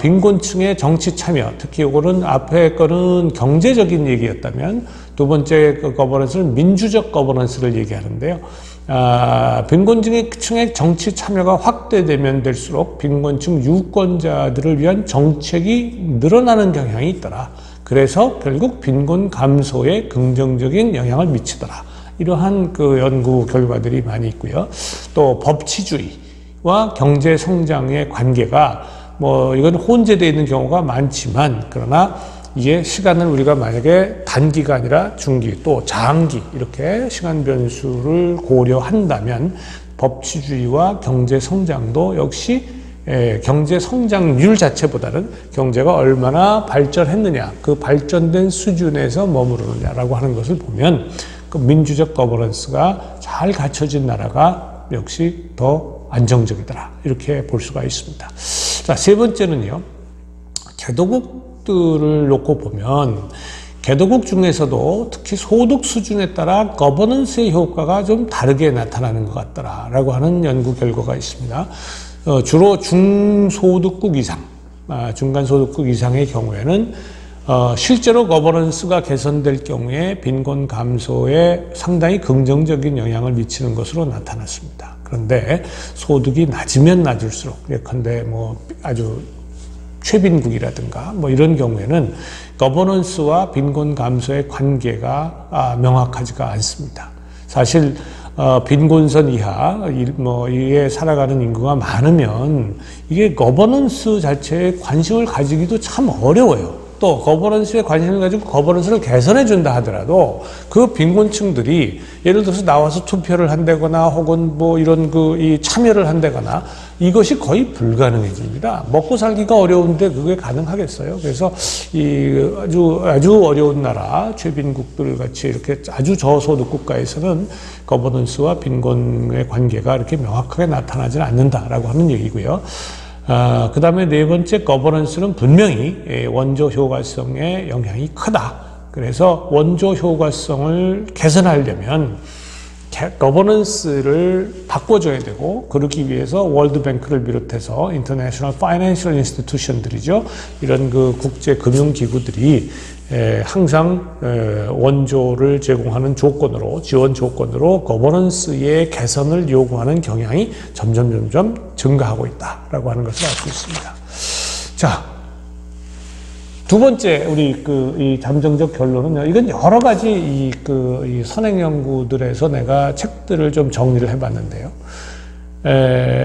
빈곤층의 정치 참여, 특히 이거는 앞에 거는 경제적인 얘기였다면 두 번째 거버넌스는 민주적 거버넌스를 얘기하는데요. 빈곤층의 정치 참여가 확대되면 될수록 빈곤층 유권자들을 위한 정책이 늘어나는 경향이 있더라. 그래서 결국 빈곤 감소에 긍정적인 영향을 미치더라. 이러한 그 연구 결과들이 많이 있고요. 또 법치주의와 경제 성장의 관계가 이건 혼재되어 있는 경우가 많지만, 그러나 이게 시간을 우리가 만약에 단기가 아니라 중기 또 장기 이렇게 시간 변수를 고려한다면 법치주의와 경제 성장도 역시 경제 성장률 자체보다는 경제가 얼마나 발전했느냐, 그 발전된 수준에서 머무르느냐라고 하는 것을 보면 그 민주적 거버넌스가 잘 갖춰진 나라가 역시 더 안정적이더라, 이렇게 볼 수가 있습니다. 자, 세 번째는요, 개도국들을 놓고 보면 개도국 중에서도 특히 소득 수준에 따라 거버넌스의 효과가 좀 다르게 나타나는 것 같더라라고 하는 연구 결과가 있습니다. 주로 중소득국 이상, 중간소득국 이상의 경우에는 실제로 거버넌스가 개선될 경우에 빈곤 감소에 상당히 긍정적인 영향을 미치는 것으로 나타났습니다. 그런데 소득이 낮으면 낮을수록, 예컨대 뭐 아주 최빈국이라든가 뭐 이런 경우에는 거버넌스와 빈곤 감소의 관계가 명확하지가 않습니다. 사실 빈곤선 이하 이에 살아가는 인구가 많으면 이게 거버넌스 자체에 관심을 가지기도 참 어려워요. 또 거버넌스에 관심을 가지고 거버넌스를 개선해 준다 하더라도 그 빈곤층들이 예를 들어서 나와서 투표를 한다거나 혹은 뭐 이런 이 참여를 한다거나 이것이 거의 불가능해집니다. 먹고 살기가 어려운데 그게 가능하겠어요? 그래서 이 아주 어려운 나라, 최빈국들 같이 이렇게 아주 저소득 국가에서는 거버넌스와 빈곤의 관계가 이렇게 명확하게 나타나지는 않는다라고 하는 얘기고요. 그 다음에 네 번째, 거버넌스는 분명히 원조 효과성에 영향이 크다. 그래서 원조 효과성을 개선하려면 거버넌스를 바꿔줘야 되고, 그러기 위해서 월드뱅크를 비롯해서 인터내셔널 파이낸셜 인스티튜션들이죠. 이런 그 국제 금융 기구들이 항상 원조를 제공하는 조건으로, 지원 조건으로 거버넌스의 개선을 요구하는 경향이 점점 증가하고 있다라고 하는 것을 알 수 있습니다. 자, 두 번째 우리 이 잠정적 결론은요. 이건 여러 가지 이 선행 연구들에서 내가 책들을 좀 정리를 해봤는데요.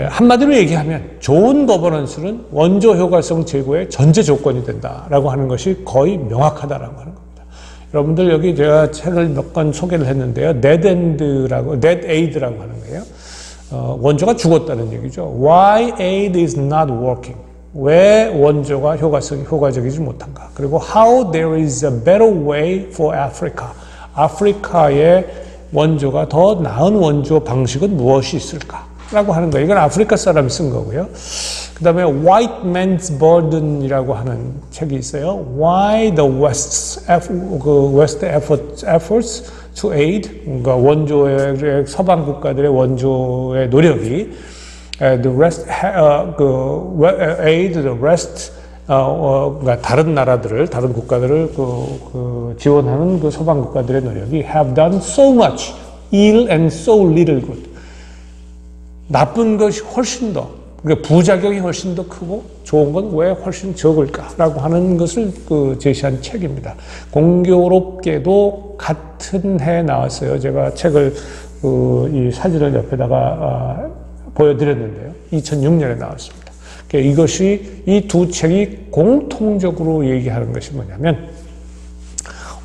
한마디로 얘기하면 좋은 거버넌스는 원조 효과성 제고의 전제 조건이 된다라고 하는 것이 거의 명확하다라고 하는 겁니다. 여러분들 여기 제가 책을 몇 권 소개를 했는데요. net aid라고 하는 거예요. 원조가 죽었다는 얘기죠. Why aid is not working? 왜 원조가 효과적이지 못한가? 그리고 how there is a better way for Africa. 아프리카의 원조가 더 나은 원조 방식은 무엇이 있을까? 라고 하는 거예요. 이건 아프리카 사람이 쓴 거고요. 그 다음에 White Man's Burden이라고 하는 책이 있어요. Why the West's efforts to aid, 그러니까 원조의 서방 국가들의 원조의 노력이 the rest, aid the rest, 그러니까 다른 나라들을, 다른 국가들을 지원하는 그 서방 국가들의 노력이 have done so much ill and so little good. 나쁜 것이 훨씬 더, 그러니까 부작용이 훨씬 더 크고 좋은 건 왜 훨씬 적을까라고 하는 것을 제시한 책입니다. 공교롭게도 같은 해에 나왔어요. 제가 책을 이 사진을 옆에다가 보여드렸는데요. 2006년에 나왔습니다. 그러니까 이것이 이 두 책이 공통적으로 얘기하는 것이 뭐냐면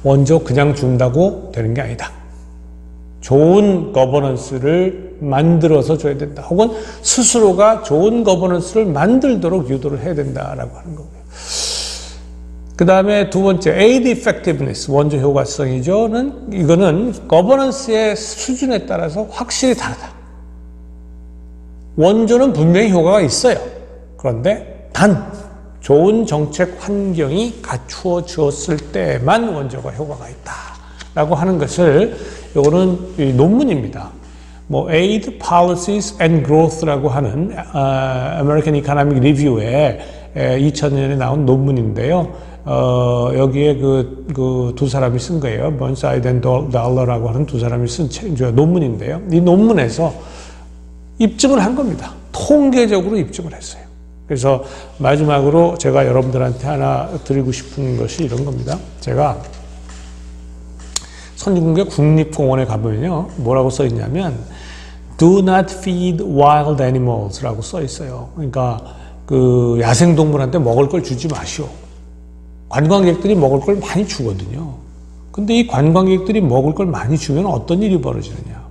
원조 그냥 준다고 되는 게 아니다. 좋은 거버넌스를 만들어서 줘야 된다. 혹은 스스로가 좋은 거버넌스를 만들도록 유도를 해야 된다라고 하는 거고요. 그 다음에 두 번째, aid effectiveness, 원조 효과성이죠. 이거는 거버넌스의 수준에 따라서 확실히 다르다. 원조는 분명히 효과가 있어요. 그런데 단 좋은 정책 환경이 갖추어졌을 때만 원조가 효과가 있다라고 하는 것을, 이거는 논문입니다. Aid Policies and Growth라고 하는 American Economic Review에 2000년에 나온 논문인데요. 여기에 두 사람이 쓴 거예요. Burnside and Dollar라고 하는 두 사람이 쓴 논문인데요. 이 논문에서 입증을 한 겁니다. 통계적으로 입증을 했어요. 그래서 마지막으로 제가 여러분들한테 하나 드리고 싶은 것이 이런 겁니다. 제가 선진국의 국립공원에 가보면요, 뭐라고 써 있냐면 Do not feed wild animals 라고 써 있어요. 그러니까 야생동물한테 먹을 걸 주지 마시오. 관광객들이 먹을 걸 많이 주거든요. 근데 이 관광객들이 먹을 걸 많이 주면 어떤 일이 벌어지느냐.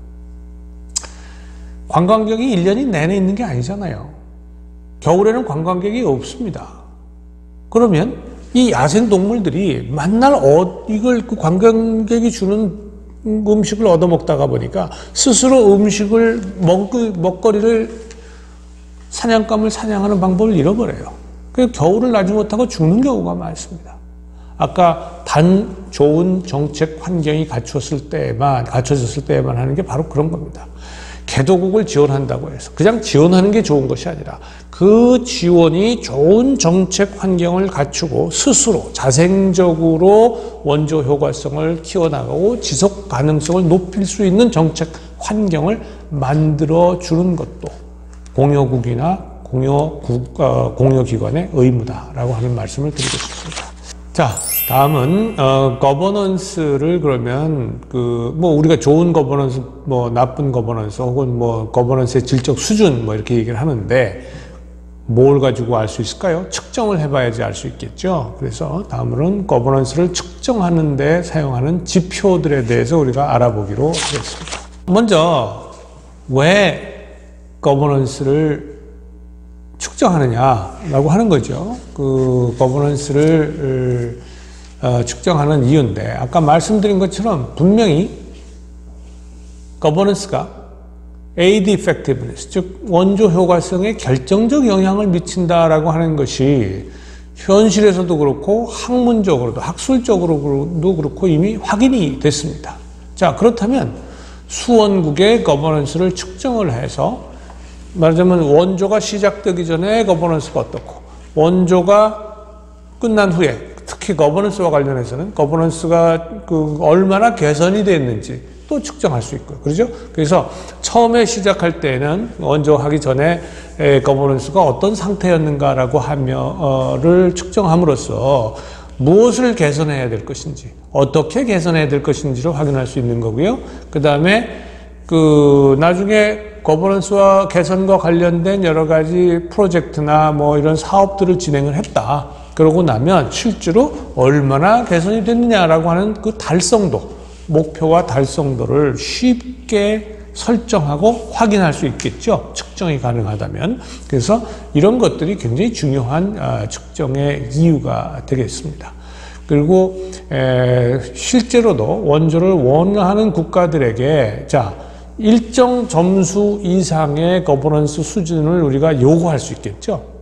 관광객이 1년이 내내 있는 게 아니잖아요. 겨울에는 관광객이 없습니다. 그러면 이 야생 동물들이 만날 이걸 그 관광객이 주는 음식을 얻어먹다가 보니까 스스로 음식을 먹거리를 사냥감을 사냥하는 방법을 잃어버려요. 그래서 겨울을 나지 못하고 죽는 경우가 많습니다. 아까 좋은 정책 환경이 갖춰졌을 때만 하는 게 바로 그런 겁니다. 개도국을 지원한다고 해서 그냥 지원하는 게 좋은 것이 아니라 그 지원이 좋은 정책 환경을 갖추고 스스로 자생적으로 원조 효과성을 키워나가고 지속 가능성을 높일 수 있는 정책 환경을 만들어 주는 것도 공여국이나 공여기관의 의무다라고 하는 말씀을 드리고 싶습니다. 자, 다음은 거버넌스를 그러면 우리가 좋은 거버넌스, 나쁜 거버넌스 혹은 거버넌스의 질적 수준 이렇게 얘기를 하는데 뭘 가지고 알 수 있을까요? 측정을 해봐야지 알 수 있겠죠. 그래서 다음으로는 거버넌스를 측정하는 데 사용하는 지표들에 대해서 우리가 알아보기로 하겠습니다. 먼저 왜 거버넌스를 측정하느냐라고 하는 거죠. 그 거버넌스를 측정하는 이유인데 아까 말씀드린 것처럼 분명히 거버넌스가 aid effectiveness, 즉 원조 효과성에 결정적 영향을 미친다라고 하는 것이 현실에서도 그렇고 학문적으로도 학술적으로도 그렇고 이미 확인이 됐습니다. 자, 그렇다면 수원국의 거버넌스를 측정을 해서 말하자면 원조가 시작되기 전에 거버넌스가 어떻고 원조가 끝난 후에 특히 거버넌스와 관련해서는 거버넌스가 얼마나 개선이 됐는지 또 측정할 수 있고요. 그렇죠? 그래서 처음에 시작할 때는 원조 하기 전에 거버넌스가 어떤 상태였는가라고 하며를 측정함으로써 무엇을 개선해야 될 것인지 어떻게 개선해야 될 것인지를 확인할 수 있는 거고요. 그 다음에 나중에 거버넌스와 개선과 관련된 여러 가지 프로젝트나 이런 사업들을 진행을 했다. 그러고 나면 실제로 얼마나 개선이 됐느냐라고 하는 그 달성도, 목표와 달성도를 쉽게 설정하고 확인할 수 있겠죠. 측정이 가능하다면. 그래서 이런 것들이 굉장히 중요한 측정의 이유가 되겠습니다. 그리고 실제로도 원조를 원하는 국가들에게 일정 점수 이상의 거버넌스 수준을 우리가 요구할 수 있겠죠.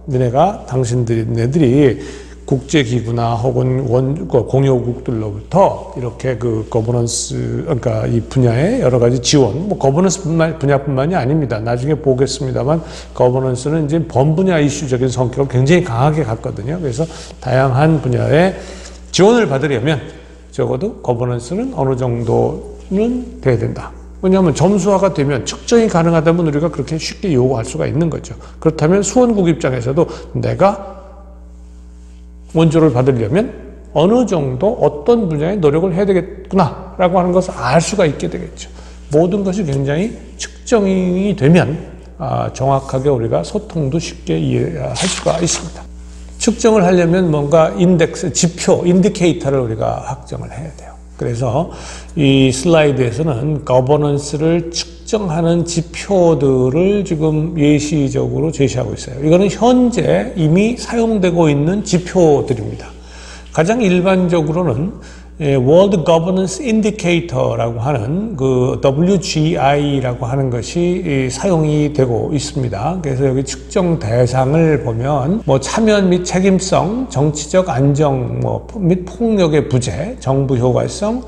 당신네들이 국제기구나 혹은 공여국들로부터 이렇게 거버넌스, 그러니까 이 분야의 여러 가지 지원, 거버넌스 분야뿐만이 아닙니다. 나중에 보겠습니다만 거버넌스는 이제 범분야 이슈적인 성격을 굉장히 강하게 갖거든요. 그래서 다양한 분야의 지원을 받으려면 적어도 거버넌스는 어느 정도는 돼야 된다. 왜냐하면 점수화가 되면 측정이 가능하다면 우리가 그렇게 쉽게 요구할 수가 있는 거죠. 그렇다면 수원국 입장에서도 내가 원조를 받으려면 어느 정도 어떤 분야에 노력을 해야 되겠구나 라고 하는 것을 알 수가 있게 되겠죠. 모든 것이 굉장히 측정이 되면 정확하게 우리가 소통도 쉽게 이해할 수가 있습니다. 측정을 하려면 뭔가 지표, 인디케이터를 우리가 확정을 해야 돼요. 그래서 이 슬라이드에서는 거버넌스를 측정하는 지표들을 지금 예시적으로 제시하고 있어요. 이거는 현재 이미 사용되고 있는 지표들입니다. 가장 일반적으로는 World Governance Indicator라고 하는 WGI라고 하는 것이 사용이 되고 있습니다. 그래서 여기 측정 대상을 보면 참여 및 책임성, 정치적 안정 및 폭력의 부재, 정부 효과성,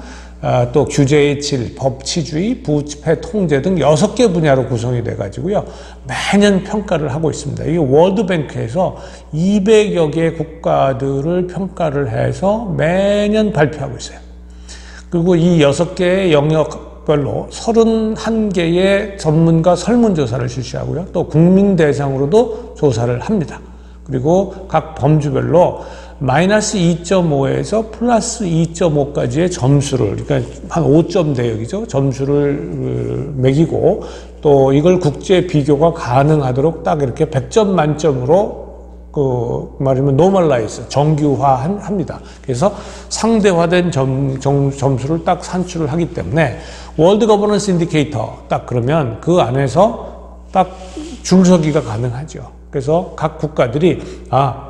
또 규제의 질, 법치주의, 부채 통제 등 6개 분야로 구성이 돼가지고요. 매년 평가를 하고 있습니다. 이게 월드뱅크에서 200여 개 국가들을 평가를 해서 매년 발표하고 있어요. 그리고 이 6개의 영역별로 31개의 전문가 설문조사를 실시하고요. 또 국민 대상으로도 조사를 합니다. 그리고 각 범주별로 마이너스 2.5에서 플러스 2.5까지의 점수를, 그러니까 한 5점 대역이죠. 점수를 매기고 또 이걸 국제 비교가 가능하도록 딱 이렇게 100점 만점으로 말하면 노멀라이즈, 정규화합니다. 그래서 상대화된 점수를 딱 산출을 하기 때문에 월드 거버넌스 인디케이터 딱 그러면 그 안에서 딱 줄서기가 가능하죠. 그래서 각 국가들이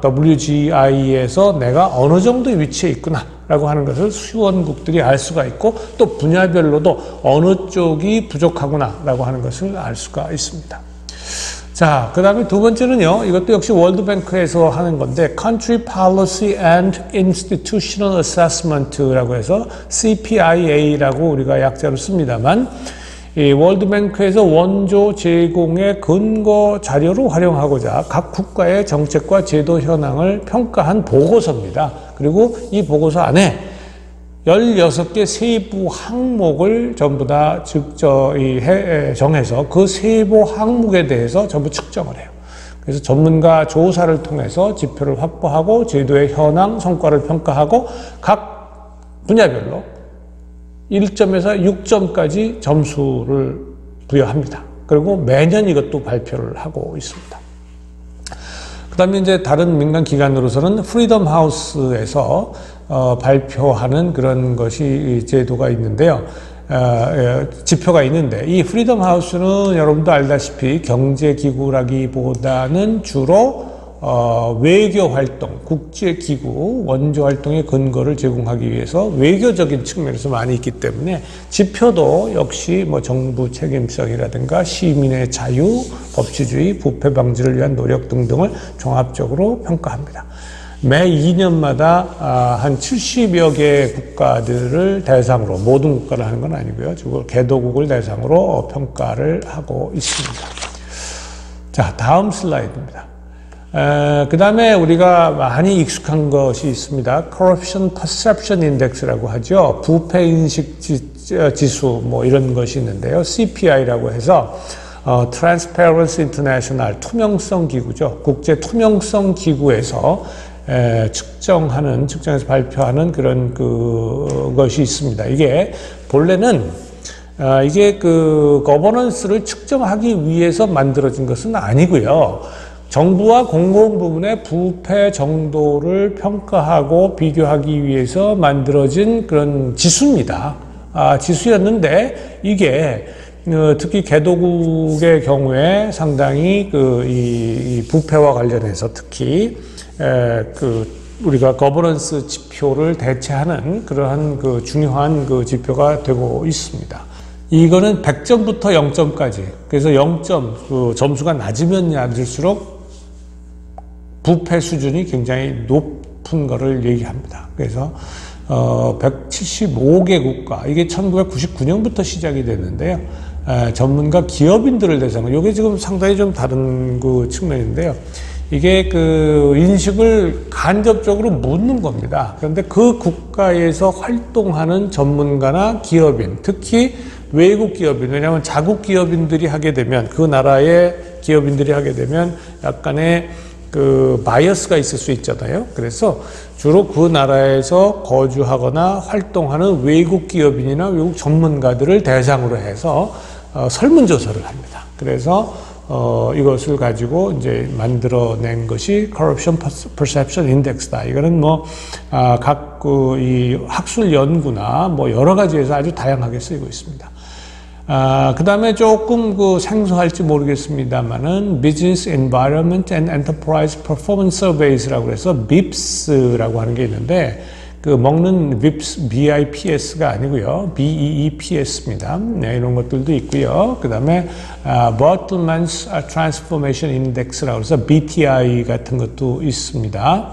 WGI에서 내가 어느 정도 위치에 있구나 라고 하는 것을 수원국들이 알 수가 있고 또 분야별로도 어느 쪽이 부족하구나 라고 하는 것을 알 수가 있습니다. 자, 그 다음에 두 번째는요, 이것도 역시 월드뱅크에서 하는 건데 Country Policy and Institutional Assessment라고 해서 CPIA라고 우리가 약자로 씁니다만 이 월드뱅크에서 원조 제공의 근거 자료로 활용하고자 각 국가의 정책과 제도 현황을 평가한 보고서입니다. 그리고 이 보고서 안에 16개 세부 항목을 전부 다 정해서 그 세부 항목에 대해서 전부 측정을 해요. 그래서 전문가 조사를 통해서 지표를 확보하고 제도의 현황, 성과를 평가하고 각 분야별로 1점에서 6점까지 점수를 부여합니다. 그리고 매년 이것도 발표를 하고 있습니다. 그 다음에 이제 다른 민간 기관으로서는 프리덤 하우스에서 발표하는 그런 것이 제도가 있는데요. 지표가 있는데 이 프리덤 하우스는 여러분도 알다시피 경제기구라기보다는 주로 외교 활동, 국제기구, 원조 활동의 근거를 제공하기 위해서 외교적인 측면에서 많이 있기 때문에 지표도 역시 뭐 정부 책임성이라든가 시민의 자유, 법치주의, 부패 방지를 위한 노력 등등을 종합적으로 평가합니다. 매 2년마다 한 70여 개 국가들을 대상으로, 모든 국가를 하는 건 아니고요. 주로 개도국을 대상으로 평가를 하고 있습니다. 자, 다음 슬라이드입니다. 그 다음에 우리가 많이 익숙한 것이 있습니다. Corruption Perception Index라고 하죠. 부패인식 지수 뭐 이런 것이 있는데요. CPI라고 해서 Transparency International 투명성 기구죠. 국제 투명성 기구에서 측정해서 발표하는 그런 것이 있습니다. 이게 본래는 이게 거버넌스를 측정하기 위해서 만들어진 것은 아니고요. 정부와 공공 부문의 부패 정도를 평가하고 비교하기 위해서 만들어진 그런 지수입니다. 지수였는데 이게 특히 개도국의 경우에 상당히 이 부패와 관련해서 특히 우리가 거버넌스 지표를 대체하는 그러한 중요한 지표가 되고 있습니다. 이거는 100점부터 0점까지. 그래서 0점, 점수가 낮으면 낮을수록 부패 수준이 굉장히 높은 거를 얘기합니다. 그래서 175개 국가, 이게 1999년부터 시작이 됐는데요. 전문가 기업인들을 대상으로, 이게 지금 상당히 좀 다른 측면인데요. 이게 인식을 간접적으로 묻는 겁니다. 그런데 그 국가에서 활동하는 전문가나 기업인, 특히 외국 기업인, 왜냐하면 자국 기업인들이 하게 되면, 그 나라의 기업인들이 하게 되면 약간의 바이어스가 있을 수 있잖아요. 그래서 주로 그 나라에서 거주하거나 활동하는 외국 기업인이나 외국 전문가들을 대상으로 해서 설문조사를 합니다. 그래서 이것을 가지고 이제 만들어낸 것이 Corruption Perception Index다. 이거는 각 이 학술 연구나 여러 가지에서 아주 다양하게 쓰이고 있습니다. 그 다음에 조금 생소할지 모르겠습니다만은 Business Environment and Enterprise Performance Surveys라고 해서 BIPS라고 하는 게 있는데 먹는 BIPS, BIPS가 아니고요. BEEPS입니다. 네, 이런 것들도 있고요. 그 다음에 Bertelsmann's Transformation Index라고 해서 BTI 같은 것도 있습니다.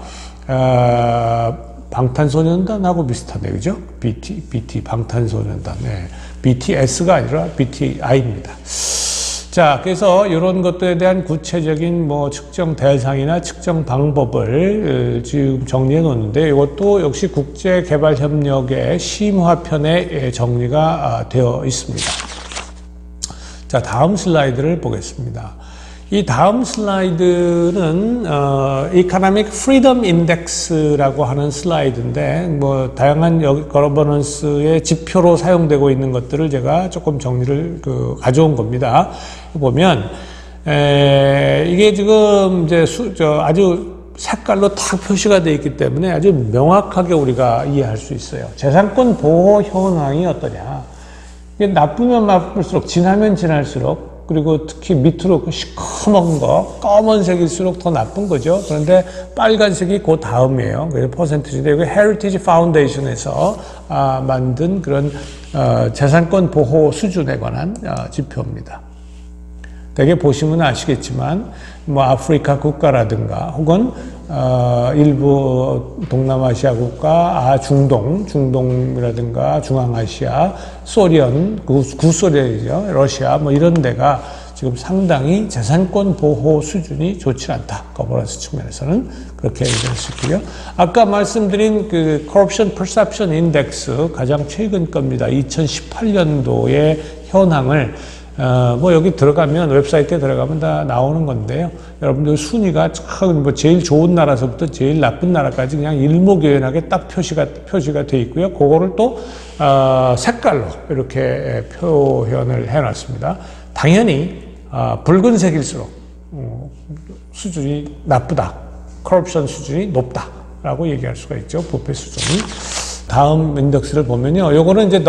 방탄소년단하고 비슷하네요. 그죠? BT, 방탄소년단. 네. BTS가 아니라 BTI입니다. 자, 그래서 이런 것들에 대한 구체적인 측정 대상이나 측정 방법을 지금 정리해 놓는데 이것도 역시 국제개발협력의 심화편에 정리가 되어 있습니다. 자, 다음 슬라이드를 보겠습니다. 이 다음 슬라이드는 Economic Freedom Index라고 하는 슬라이드인데 다양한 거버넌스의 지표로 사용되고 있는 것들을 제가 조금 정리를 가져온 겁니다. 보면 이게 지금 이제 아주 색깔로 딱 표시가 되어 있기 때문에 아주 명확하게 우리가 이해할 수 있어요. 재산권 보호 현황이 어떠냐? 이게 나쁘면 나쁠수록, 지나면 지날수록 그리고 특히 밑으로 그 시커먼 거, 검은색일수록 더 나쁜 거죠. 그런데 빨간색이 그 다음이에요. 그래서 퍼센티지인데, 이거 헤리티지 파운데이션에서 만든 그런 재산권 보호 수준에 관한 지표입니다. 대개 보시면 아시겠지만, 뭐 아프리카 국가라든가 혹은 일부 동남아시아 국가, 중동이라든가 중앙아시아, 소련, 구소련이죠. 러시아 뭐 이런 데가 지금 상당히 재산권 보호 수준이 좋지 않다. 거버넌스 측면에서는 그렇게 얘기했고요. 아까 말씀드린 그 Corruption Perception Index 가장 최근 겁니다. 2018년도의 현황을 뭐 여기 들어가면 웹사이트에 들어가면 다 나오는 건데요. 여러분들 순위가 뭐 제일 좋은 나라서부터 제일 나쁜 나라까지 그냥 일목요연하게 딱 표시가 돼 있고요. 그거를 또 색깔로 이렇게 표현을 해놨습니다. 당연히 붉은색일수록 수준이 나쁘다, 커럽션 수준이 높다라고 얘기할 수가 있죠. 부패 수준이. 다음 인덱스를 보면요. 요거는 이제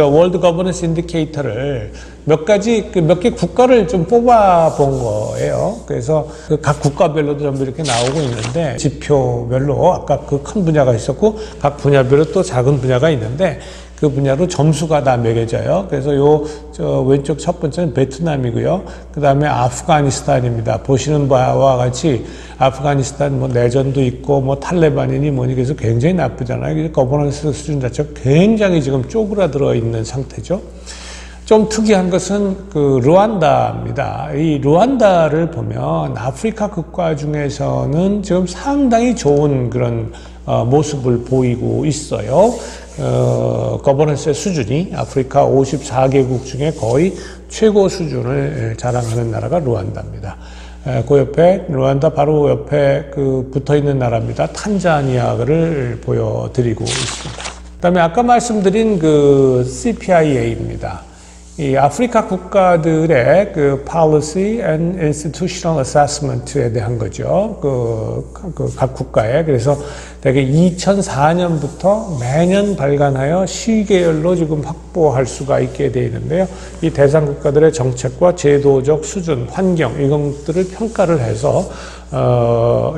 월드 거버넌스 인디케이터를 몇 개 국가를 좀 뽑아 본 거예요. 그래서 각 국가별로도 전부 이렇게 나오고 있는데, 지표별로 아까 그 큰 분야가 있었고, 각 분야별로 또 작은 분야가 있는데, 그 분야로 점수가 다 매겨져요. 그래서 왼쪽 첫 번째는 베트남이고요. 그 다음에 아프가니스탄입니다. 보시는 바와 같이 아프가니스탄 뭐 내전도 있고 뭐 탈레반이니 뭐니 그래서 굉장히 나쁘잖아요. 그래서 거버넌스 수준 자체가 굉장히 지금 쪼그라들어 있는 상태죠. 좀 특이한 것은 그 루안다입니다. 이 루안다를 보면 아프리카 국가 중에서는 지금 상당히 좋은 그런 모습을 보이고 있어요. 거버넌스의 수준이 아프리카 54개국 중에 거의 최고 수준을 자랑하는 나라가 루안다입니다. 그 옆에 루안다 바로 옆에 붙어 있는 나라입니다. 탄자니아를 보여드리고 있습니다. 그다음에 아까 말씀드린 그 CPIA입니다. 이 아프리카 국가들의 그 Policy and Institutional Assessment에 대한 거죠. 각 국가에. 그래서 대개 2004년부터 매년 발간하여 시계열로 지금 확보할 수가 있게 되어 있는데요. 이 대상 국가들의 정책과 제도적 수준, 환경, 이런 것들을 평가를 해서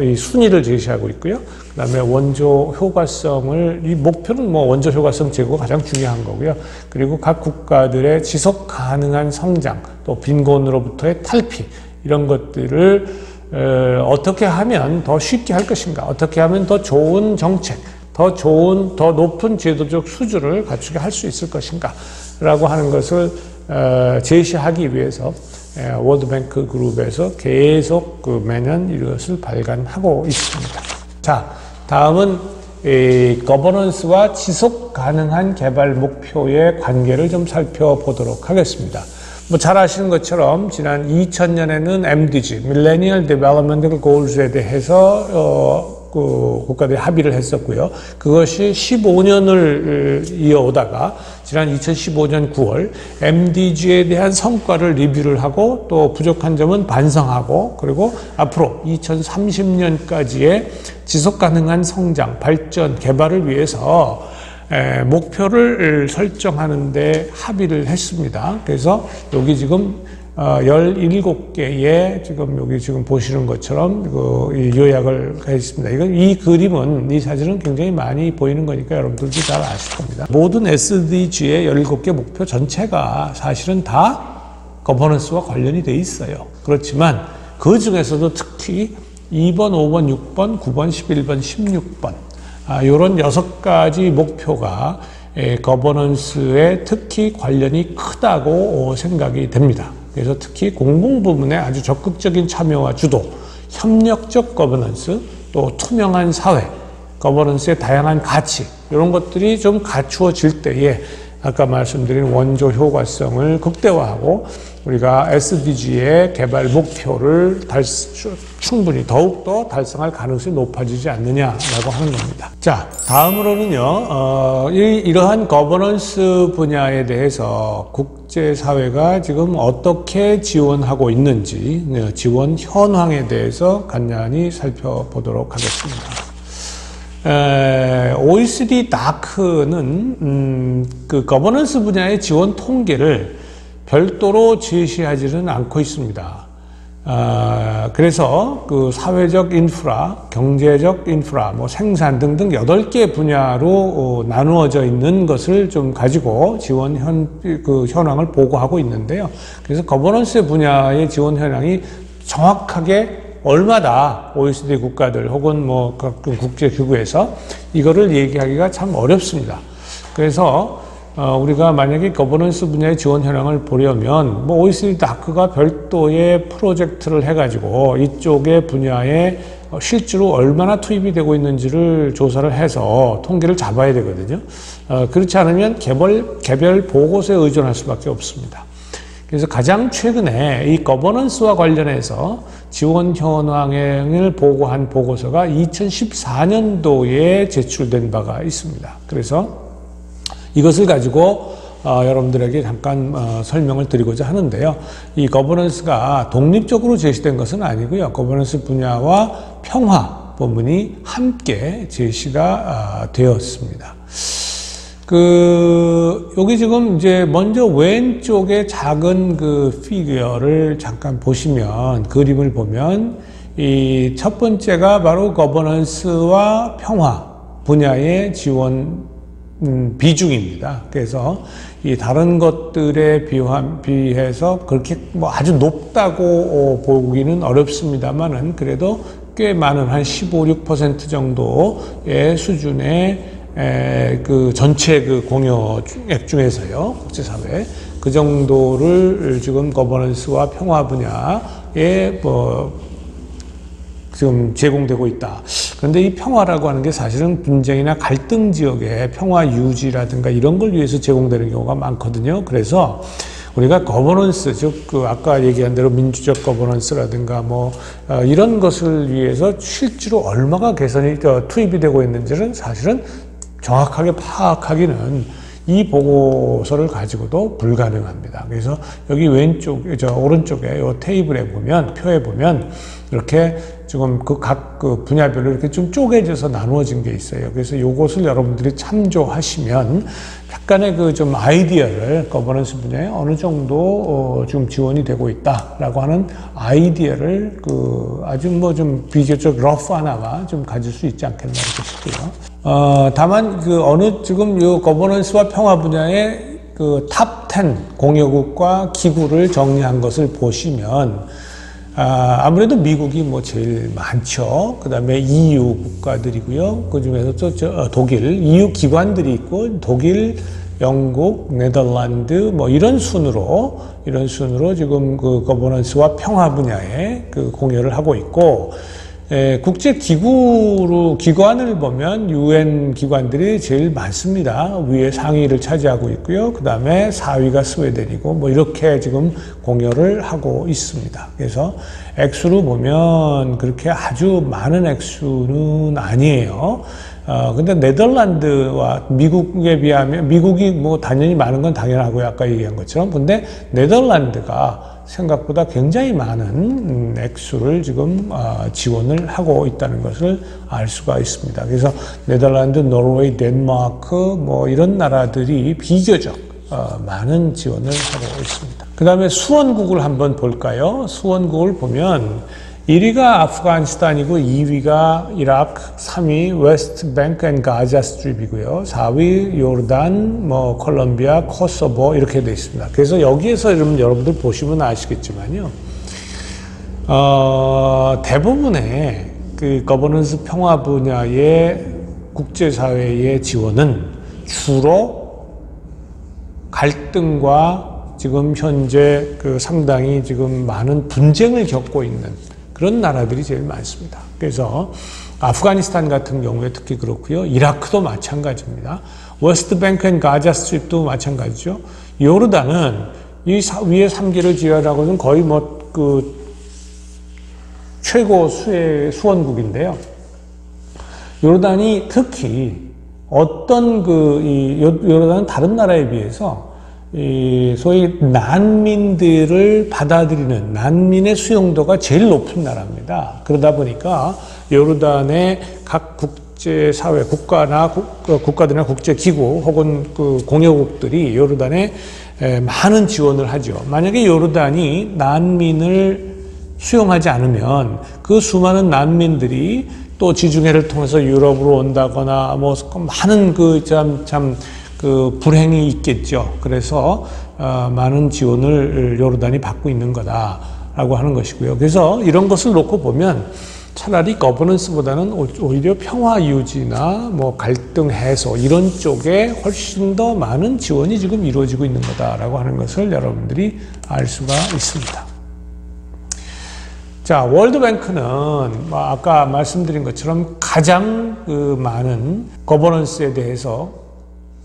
이 순위를 제시하고 있고요. 그 다음에 원조 효과성을, 이 목표는 뭐 원조 효과성 제고가 가장 중요한 거고요. 그리고 각 국가들의 지속 가능한 성장, 또 빈곤으로부터의 탈피, 이런 것들을 어떻게 하면 더 쉽게 할 것인가, 어떻게 하면 더 좋은 정책, 더 높은 제도적 수준을 갖추게 할 수 있을 것인가, 라고 하는 것을 제시하기 위해서 월드뱅크 그룹에서 계속 매년 이것을 발간하고 있습니다. 자, 다음은 거버넌스와 지속 가능한 개발 목표의 관계를 좀 살펴보도록 하겠습니다. 뭐 잘 아시는 것처럼 지난 2000년에는 MDG, Millennial Development Goals에 대해서 국가들이 합의를 했었고요. 그것이 15년을 이어오다가 지난 2015년 9월 MDG에 대한 성과를 리뷰를 하고 또 부족한 점은 반성하고, 그리고 앞으로 2030년까지의 지속가능한 성장, 발전, 개발을 위해서 목표를 설정하는 데 합의를 했습니다. 그래서 여기 지금 17개의 여기 지금 보시는 것처럼 요약을 했습니다. 이 그림은, 이 사진은 굉장히 많이 보이는 거니까 여러분들도 잘 아실 겁니다. 모든 SDG의 17개 목표 전체가 사실은 다 거버넌스와 관련이 돼 있어요. 그렇지만 그 중에서도 특히 2번, 5번, 6번, 9번, 11번, 16번 이런 6가지 목표가 거버넌스에 특히 관련이 크다고 생각이 됩니다. 그래서 특히 공공부문의 아주 적극적인 참여와 주도, 협력적 거버넌스, 또 투명한 사회, 거버넌스의 다양한 가치, 이런 것들이 좀 갖추어질 때에 아까 말씀드린 원조 효과성을 극대화하고 우리가 SDG의 개발 목표를 충분히 더욱더 달성할 가능성이 높아지지 않느냐라고 하는 겁니다. 자, 다음으로는요, 이러한 거버넌스 분야에 대해서 국제사회가 지금 어떻게 지원하고 있는지, 지원 현황에 대해서 간단히 살펴보도록 하겠습니다. OECD 다크는 그 거버넌스 분야의 지원 통계를 별도로 제시하지는 않고 있습니다. 그래서 그 사회적 인프라, 경제적 인프라, 뭐 생산 등등 8개 분야로 나누어져 있는 것을 좀 가지고 지원 현황을 보고하고 있는데요. 그래서 거버넌스 분야의 지원 현황이 정확하게 얼마다 OECD 국가들 혹은 뭐 각종 국제기구에서 이거를 얘기하기가 참 어렵습니다. 그래서 우리가 만약에 거버넌스 분야의 지원 현황을 보려면 뭐 OECD 다크가 별도의 프로젝트를 해가지고 이쪽의 분야에 실제로 얼마나 투입이 되고 있는지를 조사를 해서 통계를 잡아야 되거든요. 그렇지 않으면 개별 보고서에 의존할 수밖에 없습니다. 그래서 가장 최근에 이 거버넌스와 관련해서 지원 현황을 보고한 보고서가 2014년도에 제출된 바가 있습니다. 그래서 이것을 가지고 여러분들에게 잠깐 설명을 드리고자 하는데요. 이 거버넌스가 독립적으로 제시된 것은 아니고요. 거버넌스 분야와 평화 부분이 함께 제시가 되었습니다. 여기 지금 이제 먼저 왼쪽에 작은 그 피규어를 잠깐 보시면, 그림을 보면, 이 첫 번째가 바로 거버넌스와 평화 분야의 지원 비중입니다. 그래서 이 다른 것들에 비해서 그렇게 뭐 아주 높다고 보기는 어렵습니다만은 그래도 꽤 많은 한 15, 6% 정도의 수준의 그 전체 그 공여액 중에서요, 국제사회 그 정도를 지금 거버넌스와 평화 분야에 뭐 지금 제공되고 있다. 그런데 이 평화라고 하는 게 사실은 분쟁이나 갈등 지역의 평화 유지라든가 이런 걸 위해서 제공되는 경우가 많거든요. 그래서 우리가 거버넌스, 즉 아까 얘기한 대로 민주적 거버넌스라든가 뭐 이런 것을 위해서 실제로 얼마가 투입이 되고 있는지는 사실은 정확하게 파악하기는 이 보고서를 가지고도 불가능합니다. 그래서 여기 오른쪽에 이 테이블에 보면, 표에 보면 이렇게 지금 각 분야별로 이렇게 좀 쪼개져서 나누어진 게 있어요. 그래서 요것을 여러분들이 참조하시면 약간의 좀 아이디어를, 거버넌스 분야에 어느 정도 지금 지원이 되고 있다라고 하는 아이디어를 아주 뭐 좀 비교적 러프하나마 좀 가질 수 있지 않겠나 이렇게 싶고요. 다만 지금 요 거버넌스와 평화 분야의 탑 10 공여국과 기구를 정리한 것을 보시면 아무래도 미국이 뭐 제일 많죠. 그 다음에 EU 국가들이고요. 그 중에서 또 독일, EU 기관들이 있고, 독일, 영국, 네덜란드, 뭐 이런 순으로 지금 거버넌스와 평화 분야에 공여를 하고 있고, 국제 기관을 보면 UN 기관들이 제일 많습니다. 위에 상위를 차지하고 있고요. 그 다음에 4위가 스웨덴이고, 뭐 이렇게 지금 공여를 하고 있습니다. 그래서 액수로 보면 그렇게 아주 많은 액수는 아니에요. 근데 네덜란드와 미국에 비하면, 미국이 뭐 당연히 많은 건 당연하고요. 아까 얘기한 것처럼. 근데 네덜란드가 생각보다 굉장히 많은 액수를 지금 지원을 하고 있다는 것을 알 수가 있습니다. 그래서 네덜란드, 노르웨이, 덴마크 뭐 이런 나라들이 비교적 많은 지원을 하고 있습니다. 그 다음에 수원국을 한번 볼까요? 수원국을 보면 1위가 아프가니스탄이고 2위가 이라크, 3위 웨스트 뱅크 앤 가자 스트립이고요. 4위 요르단, 뭐 콜롬비아, 코소보 이렇게 되어 있습니다. 그래서 여기에서 여러분들 보시면 아시겠지만요. 대부분의 거버넌스 평화 분야의 국제사회의 지원은 주로 갈등과 지금 현재 상당히 지금 많은 분쟁을 겪고 있는 그런 나라들이 제일 많습니다. 그래서 아프가니스탄 같은 경우에 특히 그렇고요. 이라크도 마찬가지입니다. 웨스트뱅크 앤 가자 스트립도 마찬가지죠. 요르단은 이 위에 3개를 지어라고는 거의 최고 수원국인데요. 요르단이 특히 요르단은 다른 나라에 비해서 소위 난민들을 받아들이는 난민의 수용도가 제일 높은 나라입니다. 그러다 보니까 요르단의 각 국제사회, 국가들이나 국제기구 혹은 그 공여국들이 요르단에 많은 지원을 하죠. 만약에 요르단이 난민을 수용하지 않으면 그 수많은 난민들이 또 지중해를 통해서 유럽으로 온다거나 뭐 많은 그 불행이 있겠죠. 그래서 많은 지원을 요르단이 받고 있는 거다라고 하는 것이고요. 그래서 이런 것을 놓고 보면 차라리 거버넌스보다는 오히려 평화 유지나 뭐 갈등 해소 이런 쪽에 훨씬 더 많은 지원이 지금 이루어지고 있는 거다라고 하는 것을 여러분들이 알 수가 있습니다. 자, 월드뱅크는 뭐 아까 말씀드린 것처럼 가장 그 많은 거버넌스에 대해서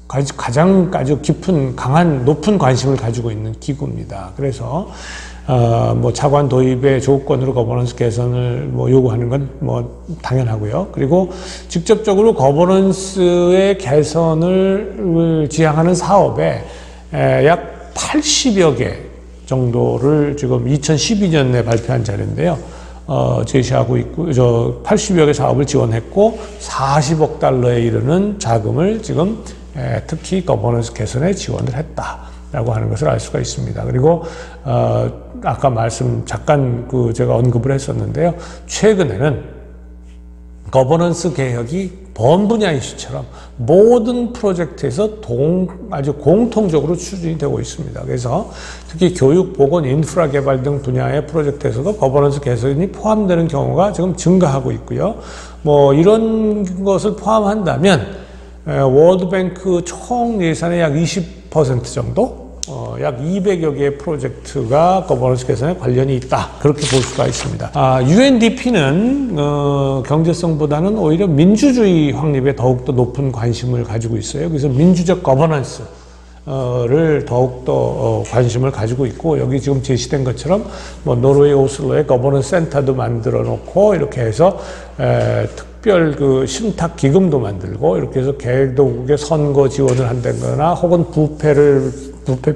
가장 아주 깊은, 강한, 높은 관심을 가지고 있는 기구입니다. 그래서 뭐 차관 도입의 조건으로 거버넌스 개선을 뭐 요구하는 건 뭐 당연하고요. 그리고 직접적으로 거버넌스의 개선을 지향하는 사업에 약 80여 개 정도를 지금 2012년에 발표한 자료인데요. 제시하고 있고, 80여 개 사업을 지원했고, 40억 달러에 이르는 자금을 지금 특히 거버넌스 개선에 지원을 했다라고 하는 것을 알 수가 있습니다. 그리고, 아까 잠깐 제가 언급을 했었는데요. 최근에는 거버넌스 개혁이 번분야 이슈처럼 모든 프로젝트에서 아주 공통적으로 추진이 되고 있습니다. 그래서 특히 교육, 보건, 인프라 개발 등 분야의 프로젝트에서도 거버넌스 개선이 포함되는 경우가 지금 증가하고 있고요. 뭐 이런 것을 포함한다면 월드뱅크 총 예산의 약 20% 정도? 약 200여 개의 프로젝트가 거버넌스 개선에 관련이 있다. 그렇게 볼 수가 있습니다. UNDP는 경제성보다는 오히려 민주주의 확립에 더욱더 높은 관심을 가지고 있어요. 그래서 민주적 거버넌스를 더욱더 관심을 가지고 있고, 여기 지금 제시된 것처럼 뭐 노르웨이 오슬로에 거버넌스 센터도 만들어 놓고 이렇게 해서 특별 신탁 기금도 만들고 이렇게 해서 개도국의 선거 지원을 한다거나 혹은 부패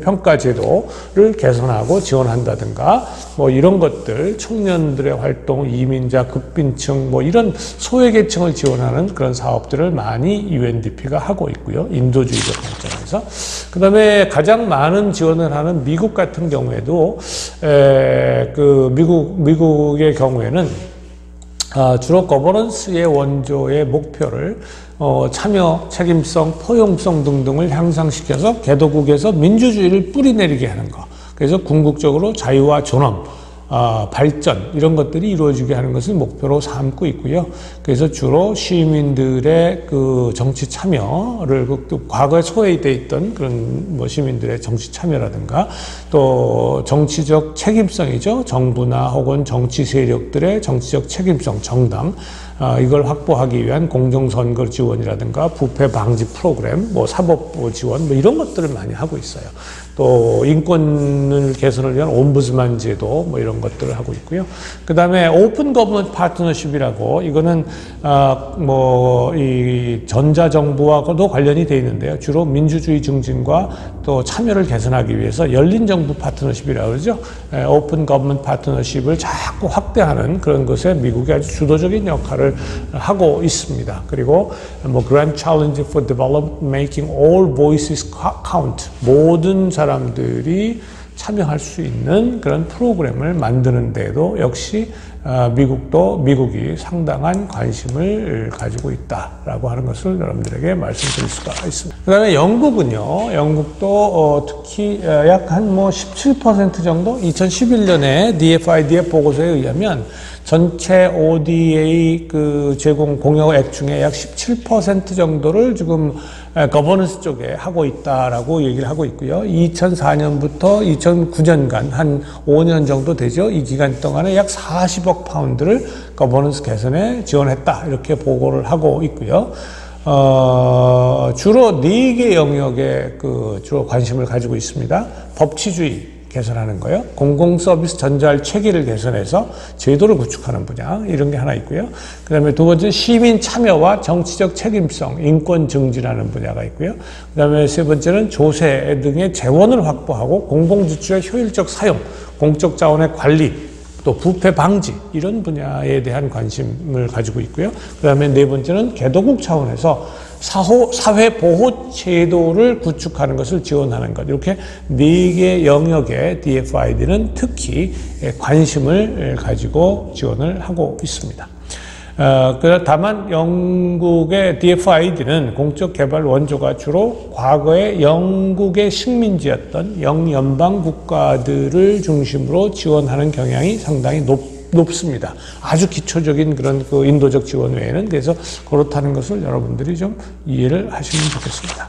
평가 제도를 개선하고 지원한다든가 뭐 이런 것들, 청년들의 활동, 이민자, 극빈층 뭐 이런 소외계층을 지원하는 그런 사업들을 많이 UNDP가 하고 있고요. 인도주의적 관점에서. 그 다음에 가장 많은 지원을 하는 미국 같은 경우에도 미국의 경우에는 주로 거버넌스의 원조의 목표를 참여, 책임성, 포용성 등등을 향상시켜서 개도국에서 민주주의를 뿌리내리게 하는 것. 그래서 궁극적으로 자유와 존엄, 발전 이런 것들이 이루어지게 하는 것을 목표로 삼고 있고요. 그래서 주로 시민들의 그 정치 참여를 과거에 소외되어 있던 그런 뭐 시민들의 정치 참여라든가 또 정치적 책임성이죠. 정부나 혹은 정치 세력들의 정치적 책임성, 정당 이걸 확보하기 위한 공정선거 지원이라든가 부패 방지 프로그램, 뭐 사법부 지원 뭐 이런 것들을 많이 하고 있어요. 또 인권을 개선을 위한 옴부즈만 제도 뭐 이런 것들을 하고 있고요. 그 다음에 오픈 거버넌트 파트너십이라고 이거는 이 전자정부와도 관련이 되어 있는데요. 주로 민주주의 증진과 또 참여를 개선하기 위해서 열린 정부 파트너십이라고 그러죠. 오픈 거버넌트 파트너십을 자꾸 확대하는 그런 것에 미국이 아주 주도적인 역할을 하고 있습니다. 그리고 뭐 Grand Challenge for Development Making All Voices Count, 모든 사람들이 참여할 수 있는 그런 프로그램을 만드는 데도 역시 미국이 상당한 관심을 가지고 있다라고 하는 것을 여러분들에게 말씀드릴 수가 있습니다. 그 다음에 영국은요, 영국도 특히 약 한 17% 정도? 2011년에 DFID의 보고서에 의하면 전체 ODA 제공 공여액 중에 약 17% 정도를 지금 거버넌스 쪽에 하고 있다라고 얘기를 하고 있고요. 2004년부터 2009년간 한 5년 정도 되죠. 이 기간 동안에 약 40억 파운드를 거버넌스 개선에 지원했다. 이렇게 보고를 하고 있고요. 주로 4개 영역에 주로 관심을 가지고 있습니다. 법치주의 개선하는 거요. 공공서비스 전달 체계를 개선해서 제도를 구축하는 분야, 이런 게 하나 있고요. 그 다음에 두 번째 시민 참여와 정치적 책임성, 인권 증진하는 분야가 있고요. 그 다음에 세 번째는 조세 등의 재원을 확보하고 공공지출의 효율적 사용, 공적 자원의 관리, 또 부패 방지 이런 분야에 대한 관심을 가지고 있고요. 그 다음에 네 번째는 개도국 차원에서 사회 보호 제도를 구축하는 것을 지원하는 것. 이렇게 네 개 영역에 DFID는 특히 관심을 가지고 지원을 하고 있습니다. 다만 영국의 DFID는 공적 개발 원조가 주로 과거에 영국의 식민지였던 영연방 국가들을 중심으로 지원하는 경향이 상당히 높습니다. 아주 기초적인 그런 그 인도적 지원 외에는. 그래서 그렇다는 것을 여러분들이 좀 이해를 하시면 좋겠습니다.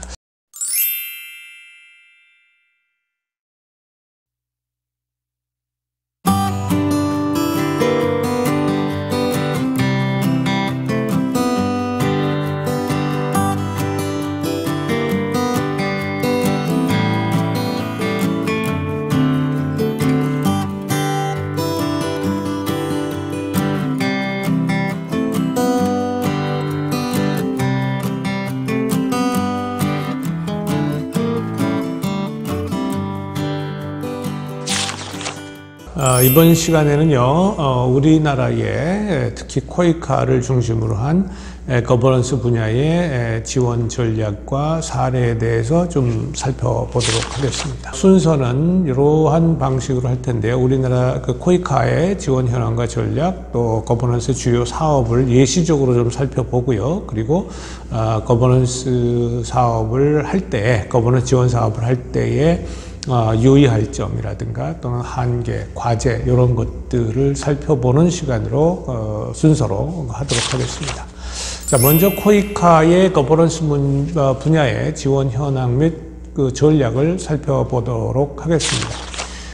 이번 시간에는요, 우리나라의 특히 코이카를 중심으로 한 거버넌스 분야의 지원 전략과 사례에 대해서 좀 살펴보도록 하겠습니다. 순서는 이러한 방식으로 할 텐데요. 우리나라 그 코이카의 지원 현황과 전략, 또 거버넌스 주요 사업을 예시적으로 좀 살펴보고요. 그리고 거버넌스 사업을 할 때, 거버넌스 지원 사업을 할 때에 유의할 점이라든가 또는 한계, 과제 이런 것들을 살펴보는 시간으로 순서로 하도록 하겠습니다. 자, 먼저 코이카의 거버넌스 분야의 지원 현황 및 그 전략을 살펴보도록 하겠습니다.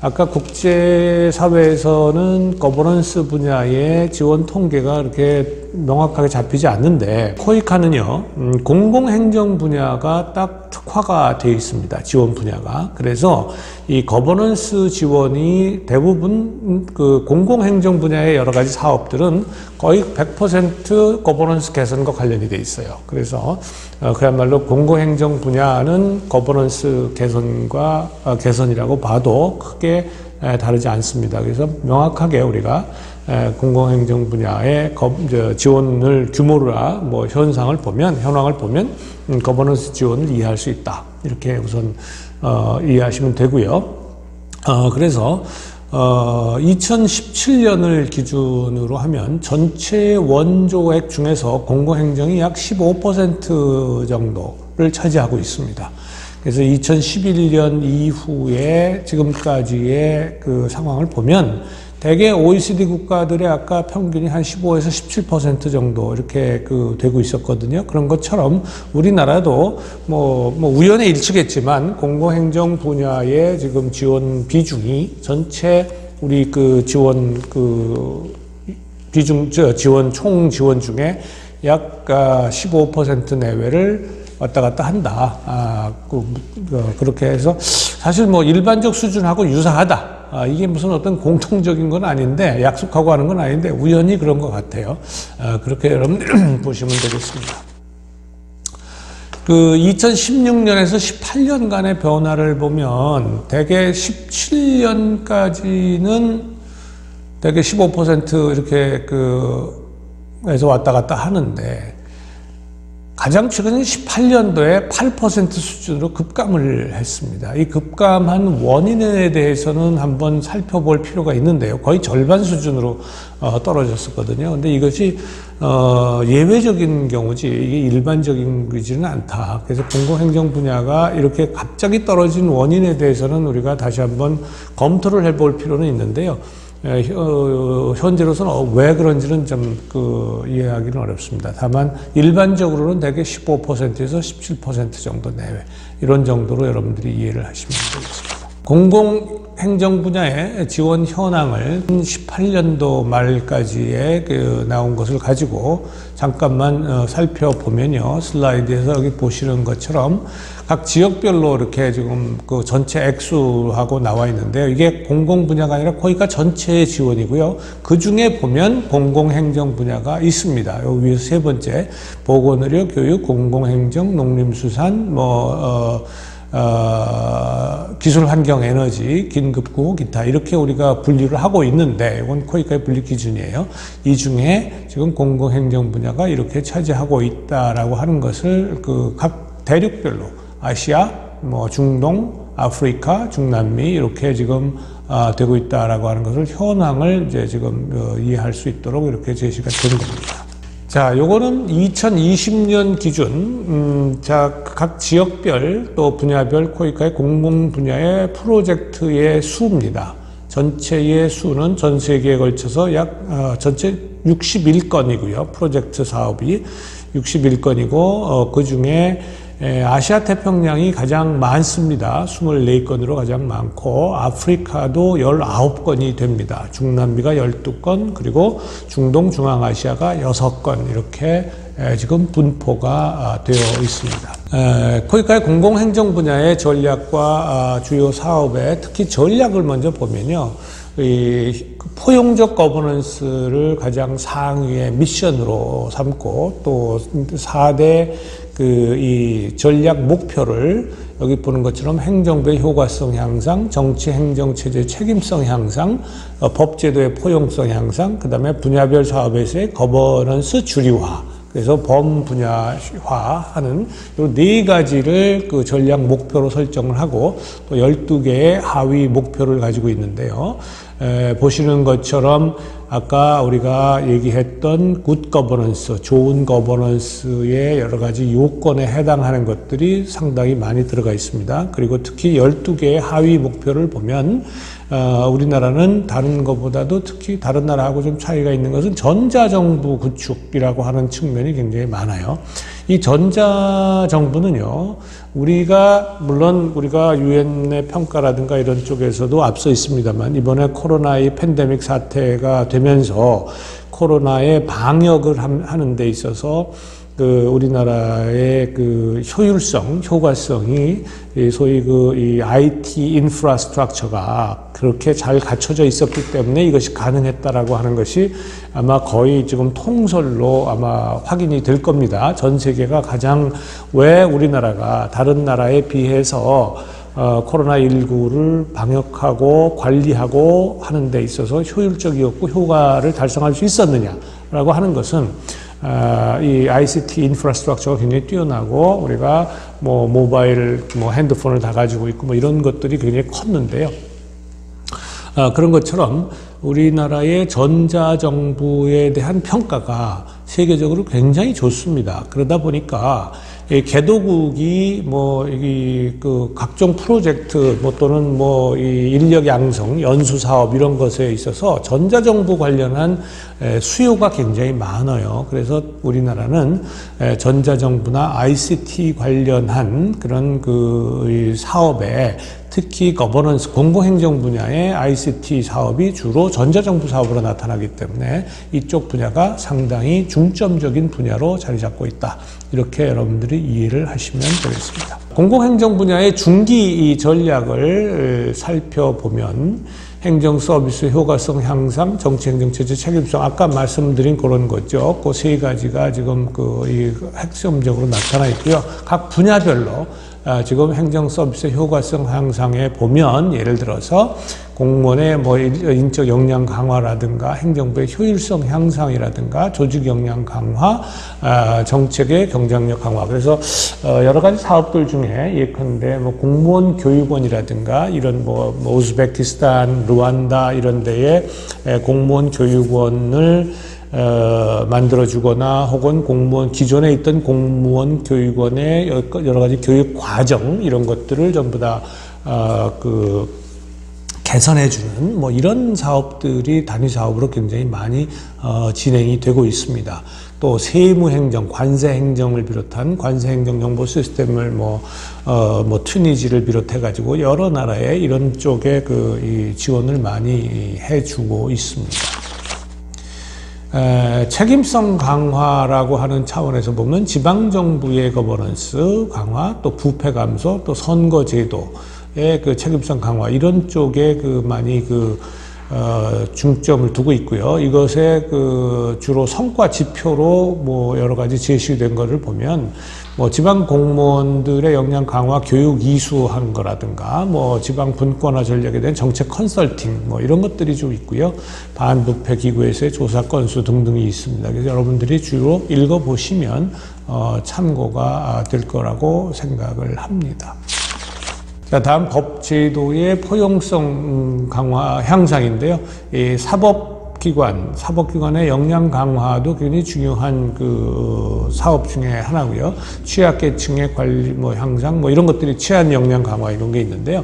아까 국제사회에서는 거버넌스 분야의 지원 통계가 그렇게 명확하게 잡히지 않는데 코이카는요, 공공행정 분야가 딱 특화가 되어 있습니다. 지원 분야가. 그래서 이 거버넌스 지원이 대부분 그 공공행정 분야의 여러 가지 사업들은 거의 100% 거버넌스 개선과 관련이 되어 있어요. 그래서 그야말로 공공행정 분야는 거버넌스 개선이라고 봐도 크게 다르지 않습니다. 그래서 명확하게 우리가 공공행정 분야의 지원을 규모나 뭐 현황을 보면 거버넌스 지원을 이해할 수 있다. 이렇게 우선 이해하시면 되고요. 그래서 2017년을 기준으로 하면 전체 원조액 중에서 공공행정이 약 15% 정도를 차지하고 있습니다. 그래서 2011년 이후에 지금까지의 그 상황을 보면 대개 OECD 국가들의 아까 평균이 한 15에서 17% 정도 이렇게 되고 있었거든요. 그런 것처럼 우리나라도 뭐 우연의 일치겠지만 공공행정 분야의 지금 지원 비중이 전체 우리 지원 총 지원 중에 약 15% 내외를 왔다 갔다 한다. 그렇게 해서 사실 뭐 일반적 수준하고 유사하다. 이게 무슨 어떤 공통적인 건 아닌데, 약속하고 하는 건 아닌데, 우연히 그런 것 같아요. 그렇게 여러분 보시면 되겠습니다. 2016년에서 18년간의 변화를 보면, 대개 17년까지는 대개 15% 이렇게 에서 왔다 갔다 하는데, 가장 최근 18년도에 8% 수준으로 급감을 했습니다. 이 급감한 원인에 대해서는 한번 살펴볼 필요가 있는데요. 거의 절반 수준으로 떨어졌었거든요. 근데 이것이 예외적인 경우지 이게 일반적인 거지는 않다. 그래서 공공행정 분야가 이렇게 갑자기 떨어진 원인에 대해서는 우리가 다시 한번 검토를 해볼 필요는 있는데요. 현재로서는 왜 그런지는 좀 이해하기는 어렵습니다. 다만 일반적으로는 대개 15%에서 17% 정도 내외, 이런 정도로 여러분들이 이해를 하시면 되겠습니다. 공공행정 분야의 지원 현황을 18년도 말까지의 나온 것을 가지고 잠깐만 살펴보면요. 슬라이드에서 여기 보시는 것처럼 각 지역별로 이렇게 지금 전체 액수하고 나와 있는데요. 이게 공공 분야가 아니라 거기가 전체의 지원이고요. 그 중에 보면 공공행정 분야가 있습니다. 여기 위에서 세 번째, 보건의료, 교육, 공공행정, 농림수산, 기술 환경 에너지, 긴급구호, 기타 이렇게 우리가 분류를 하고 있는데 이건 코이카의 분류 기준이에요. 이 중에 지금 공공행정 분야가 이렇게 차지하고 있다라고 하는 것을 그 각 대륙별로 아시아, 뭐 중동, 아프리카, 중남미 이렇게 지금 되고 있다라고 하는 것을 현황을 이제 지금 이해할 수 있도록 이렇게 제시가 된 겁니다. 자, 요거는 2020년 기준, 자, 각 지역별 또 분야별 코이카의 공공 분야의 프로젝트의 수입니다. 전체의 수는 전 세계에 걸쳐서 전체 61건이고요. 프로젝트 사업이 61건이고, 그 중에 아시아 태평양이 가장 많습니다. 24건으로 가장 많고 아프리카도 19건이 됩니다. 중남미가 12건 그리고 중동 중앙아시아가 6건 이렇게 지금 분포가 되어 있습니다. 코이카의 공공행정 분야의 전략과 주요 사업에 특히 전략을 먼저 보면요. 이 포용적 거버넌스를 가장 상위의 미션으로 삼고 또 4대 이 전략 목표를 여기 보는 것처럼 행정부의 효과성 향상, 정치 행정 체제 책임성 향상, 법제도의 포용성 향상, 그 다음에 분야별 사업에서의 거버넌스 주류화, 그래서 범분야화하는 이 4가지를 그 전략 목표로 설정을 하고 또 12개의 하위 목표를 가지고 있는데요. 보시는 것처럼 아까 우리가 얘기했던 굿 거버넌스, 좋은 거버넌스의 여러 가지 요건에 해당하는 것들이 상당히 많이 들어가 있습니다. 그리고 특히 12개의 하위 목표를 보면 우리나라는 다른 것보다도 특히 다른 나라하고 좀 차이가 있는 것은 전자정부 구축이라고 하는 측면이 굉장히 많아요. 이 전자정부는요, 물론 우리가 유엔의 평가라든가 이런 쪽에서도 앞서 있습니다만, 이번에 코로나의 팬데믹 사태가 되면서 코로나의 방역을 하는 데 있어서 우리나라의 효율성, 효과성이 소위 이 IT 인프라스트럭처가 그렇게 잘 갖춰져 있었기 때문에 이것이 가능했다라고 하는 것이 아마 거의 지금 통설로 아마 확인이 될 겁니다. 전 세계가 가장 왜 우리나라가 다른 나라에 비해서 코로나19를 방역하고 관리하고 하는 데 있어서 효율적이었고 효과를 달성할 수 있었느냐라고 하는 것은 이 ICT 인프라스트럭처가 굉장히 뛰어나고 우리가 모바일, 핸드폰을 다 가지고 있고 이런 것들이 굉장히 컸는데요. 그런 것처럼 우리나라의 전자정부에 대한 평가가 세계적으로 굉장히 좋습니다. 그러다 보니까 개도국이 각종 프로젝트 또는 이 인력 양성, 연수 사업 이런 것에 있어서 전자정부 관련한 수요가 굉장히 많아요. 그래서 우리나라는 전자정부나 ICT 관련한 그런 사업에 특히 거버넌스, 공공행정 분야의 ICT 사업이 주로 전자정부 사업으로 나타나기 때문에 이쪽 분야가 상당히 중점적인 분야로 자리 잡고 있다. 이렇게 여러분들이 이해를 하시면 되겠습니다. 공공행정 분야의 중기 전략을 살펴보면 행정 서비스 효과성 향상, 정치 행정 체제 책임성, 아까 말씀드린 그런 거죠. 그 3가지가 지금 이 핵심적으로 나타나 있고요. 각 분야별로 지금 행정 서비스 효과성 향상에 보면 예를 들어서 공무원의 인적 역량 강화라든가 행정부의 효율성 향상이라든가 조직 역량 강화, 정책의 경쟁력 강화. 그래서 여러 가지 사업들 중에 예컨대 공무원 교육원이라든가 이런 우즈베키스탄, 루안다 이런 데에 공무원 교육원을 만들어주거나 혹은 기존에 있던 공무원 교육원의 여러 가지 교육 과정 이런 것들을 전부 다 개선해주는 이런 사업들이 단위 사업으로 굉장히 많이 진행이 되고 있습니다. 또 세무행정, 관세행정을 비롯한 관세행정 정보 시스템을 튜니지를 비롯해가지고 여러 나라에 이런 쪽에 이 지원을 많이 해주고 있습니다. 책임성 강화라고 하는 차원에서 보면 지방정부의 거버넌스 강화, 또 부패 감소, 또 선거제도의 책임성 강화 이런 쪽에 많이 중점을 두고 있고요. 이것의 주로 성과 지표로 뭐 여러 가지 제시된 것을 보면 뭐 지방 공무원들의 역량 강화 교육 이수한 거라든가 뭐 지방 분권화 전략에 대한 정책 컨설팅 뭐 이런 것들이 좀 있고요. 반부패 기구에서의 조사 건수 등등이 있습니다. 그래서 여러분들이 주로 읽어보시면 참고가 될 거라고 생각을 합니다. 자, 다음 법제도의 포용성 강화 향상인데요. 이 사법기관의 역량 강화도 굉장히 중요한 사업 중에 하나고요. 취약계층의 관리 향상 이런 것들이 취한 역량 강화 이런 게 있는데요.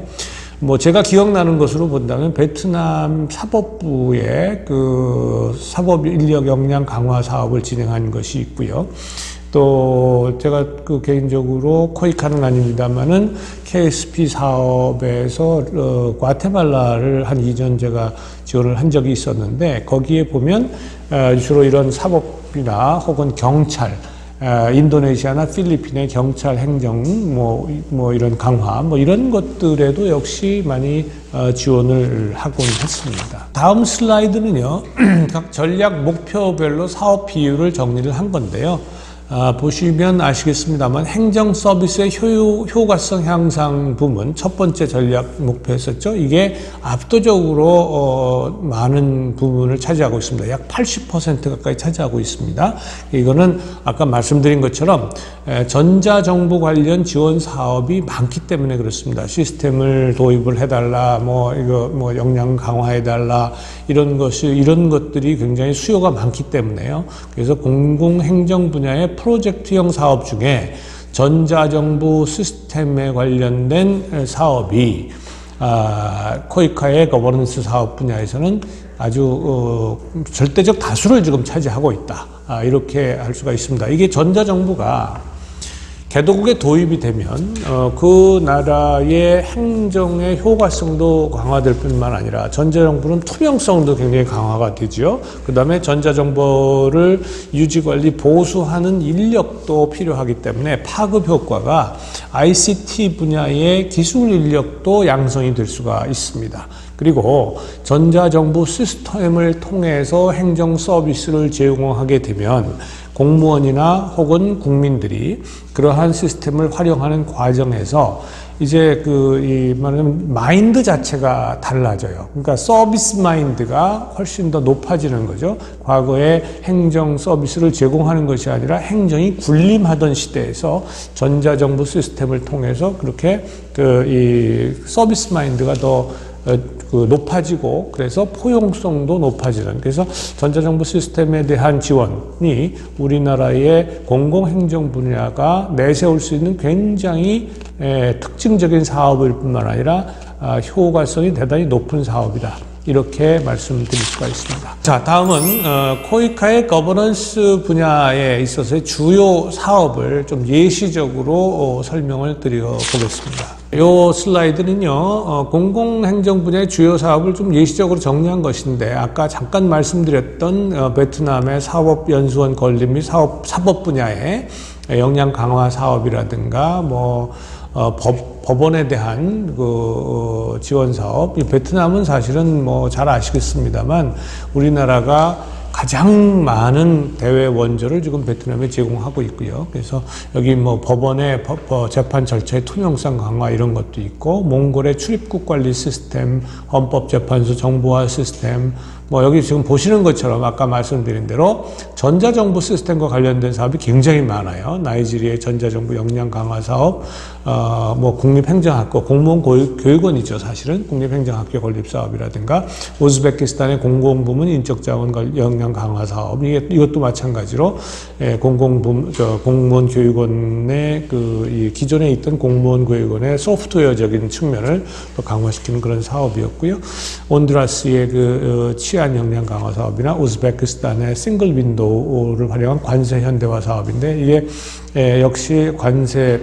제가 기억나는 것으로 본다면 베트남 사법부의 사법 인력 역량 강화 사업을 진행한 것이 있고요. 또 제가 개인적으로 코이카는 아닙니다만은 KSP 사업에서 과테말라를 한 2년 제가 지원을 한 적이 있었는데 거기에 보면 주로 이런 사법이나 혹은 경찰, 인도네시아나 필리핀의 경찰 행정 이런 강화 이런 것들에도 역시 많이 지원을 하곤 했습니다. 다음 슬라이드는요. 각 전략 목표별로 사업 비율을 정리를 한 건데요. 보시면 아시겠습니다만 행정 서비스의 효과성 향상 부문 첫 번째 전략 목표였었죠. 이게 압도적으로 많은 부분을 차지하고 있습니다. 약 80% 가까이 차지하고 있습니다. 이거는 아까 말씀드린 것처럼 전자정부 관련 지원 사업이 많기 때문에 그렇습니다. 시스템을 도입을 해달라, 역량 강화해달라 이런 것들이 굉장히 수요가 많기 때문에요. 그래서 공공행정 분야의 프로젝트형 사업 중에 전자정부 시스템에 관련된 사업이 코이카의 거버넌스 사업 분야에서는 아주 절대적 다수를 지금 차지하고 있다. 이렇게 할 수가 있습니다. 이게 전자정부가 개도국에 도입이 되면 그 나라의 행정의 효과성도 강화될 뿐만 아니라 전자정부는 투명성도 굉장히 강화가 되죠. 그 다음에 전자정보를 유지관리 보수하는 인력도 필요하기 때문에 파급 효과가 ICT 분야의 기술 인력도 양성이 될 수가 있습니다. 그리고 전자정부 시스템을 통해서 행정 서비스를 제공하게 되면 공무원이나 혹은 국민들이 그러한 시스템을 활용하는 과정에서 이제 말하자면 마인드 자체가 달라져요. 그러니까 서비스 마인드가 훨씬 더 높아지는 거죠. 과거에 행정 서비스를 제공하는 것이 아니라 행정이 군림하던 시대에서 전자정부 시스템을 통해서 그렇게 이 서비스 마인드가 더 높아지고 그래서 포용성도 높아지는 그래서 전자정부 시스템에 대한 지원이 우리나라의 공공행정 분야가 내세울 수 있는 굉장히 특징적인 사업일 뿐만 아니라 효과성이 대단히 높은 사업이다. 이렇게 말씀드릴 수가 있습니다. 자, 다음은 코이카의 거버넌스 분야에 있어서의 주요 사업을 좀 예시적으로 설명을 드려보겠습니다. 이 슬라이드는요, 공공행정 분야의 주요 사업을 좀 예시적으로 정리한 것인데, 아까 잠깐 말씀드렸던 베트남의 사법연수원 건립 및 사법 분야의 역량 강화 사업이라든가, 법원에 대한 지원 사업. 베트남은 사실은 잘 아시겠습니다만, 우리나라가 가장 많은 대외 원조를 지금 베트남에 제공하고 있고요. 그래서 여기 법원의 재판 절차의 투명성 강화 이런 것도 있고, 몽골의 출입국 관리 시스템, 헌법재판소 정보화 시스템, 여기 지금 보시는 것처럼 아까 말씀드린 대로 전자정부 시스템과 관련된 사업이 굉장히 많아요. 나이지리아의 전자정부 역량 강화 사업, 국립행정학교, 공무원 교육원이죠, 사실은. 국립행정학교 건립 사업이라든가, 우즈베키스탄의 공공부문 인적자원 역량 강화 사업, 이것도 마찬가지로, 공무원 교육원의 이 기존에 있던 공무원 교육원의 소프트웨어적인 측면을 또 강화시키는 그런 사업이었고요. 온두라스의 치안 역량 강화 사업이나 우즈베키스탄의 싱글 윈도우를 활용한 관세 현대화 사업인데, 이게 역시 관세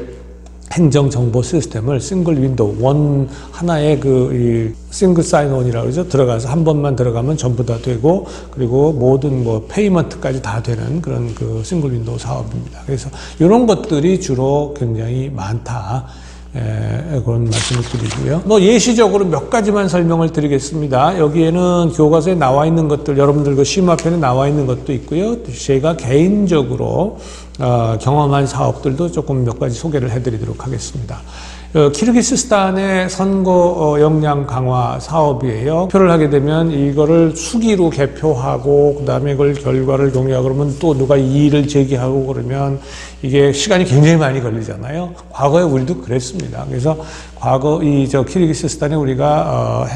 행정 정보 시스템을 싱글 윈도우, 하나의 이 싱글 사인온이라고 그러죠. 들어가서 한 번만 들어가면 전부 다 되고, 그리고 모든 페이먼트까지 다 되는 그런 싱글 윈도우 사업입니다. 그래서 이런 것들이 주로 굉장히 많다. 그런 말씀을 드리고요. 뭐 예시적으로 몇 가지만 설명을 드리겠습니다. 여기에는 교과서에 나와 있는 것들, 여러분들 그 심화편에 나와 있는 것도 있고요. 제가 개인적으로 경험한 사업들도 조금 몇 가지 소개를 해드리도록 하겠습니다. 키르기스스탄의 선거 역량 강화 사업이에요. 표를 하게 되면 이거를 수기로 개표하고 그다음에 그걸 결과를 공유하고 그러면 또 누가 이의를 제기하고 그러면 이게 시간이 굉장히 많이 걸리잖아요. 과거에 우리도 그랬습니다. 그래서 과거 키르기스스탄에 우리가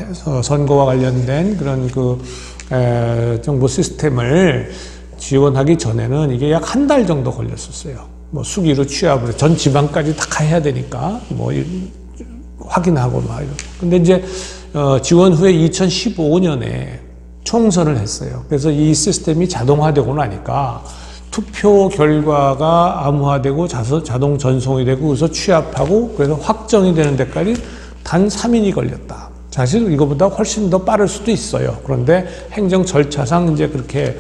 선거와 관련된 그런 정보 시스템을 지원하기 전에는 이게 약 한 달 정도 걸렸었어요. 뭐 수기로 취합을 전 지방까지 다 해야 되니까 뭐 확인하고 막 이런. 근데 이제 지원 후에 2015년에 총선을 했어요. 그래서 이 시스템이 자동화되고 나니까 투표 결과가 암호화되고 자동 전송이 되고 그래서 취합하고 그래서 확정이 되는 데까지 단 3일이 걸렸다. 사실 이거보다 훨씬 더 빠를 수도 있어요. 그런데 행정 절차상 이제 그렇게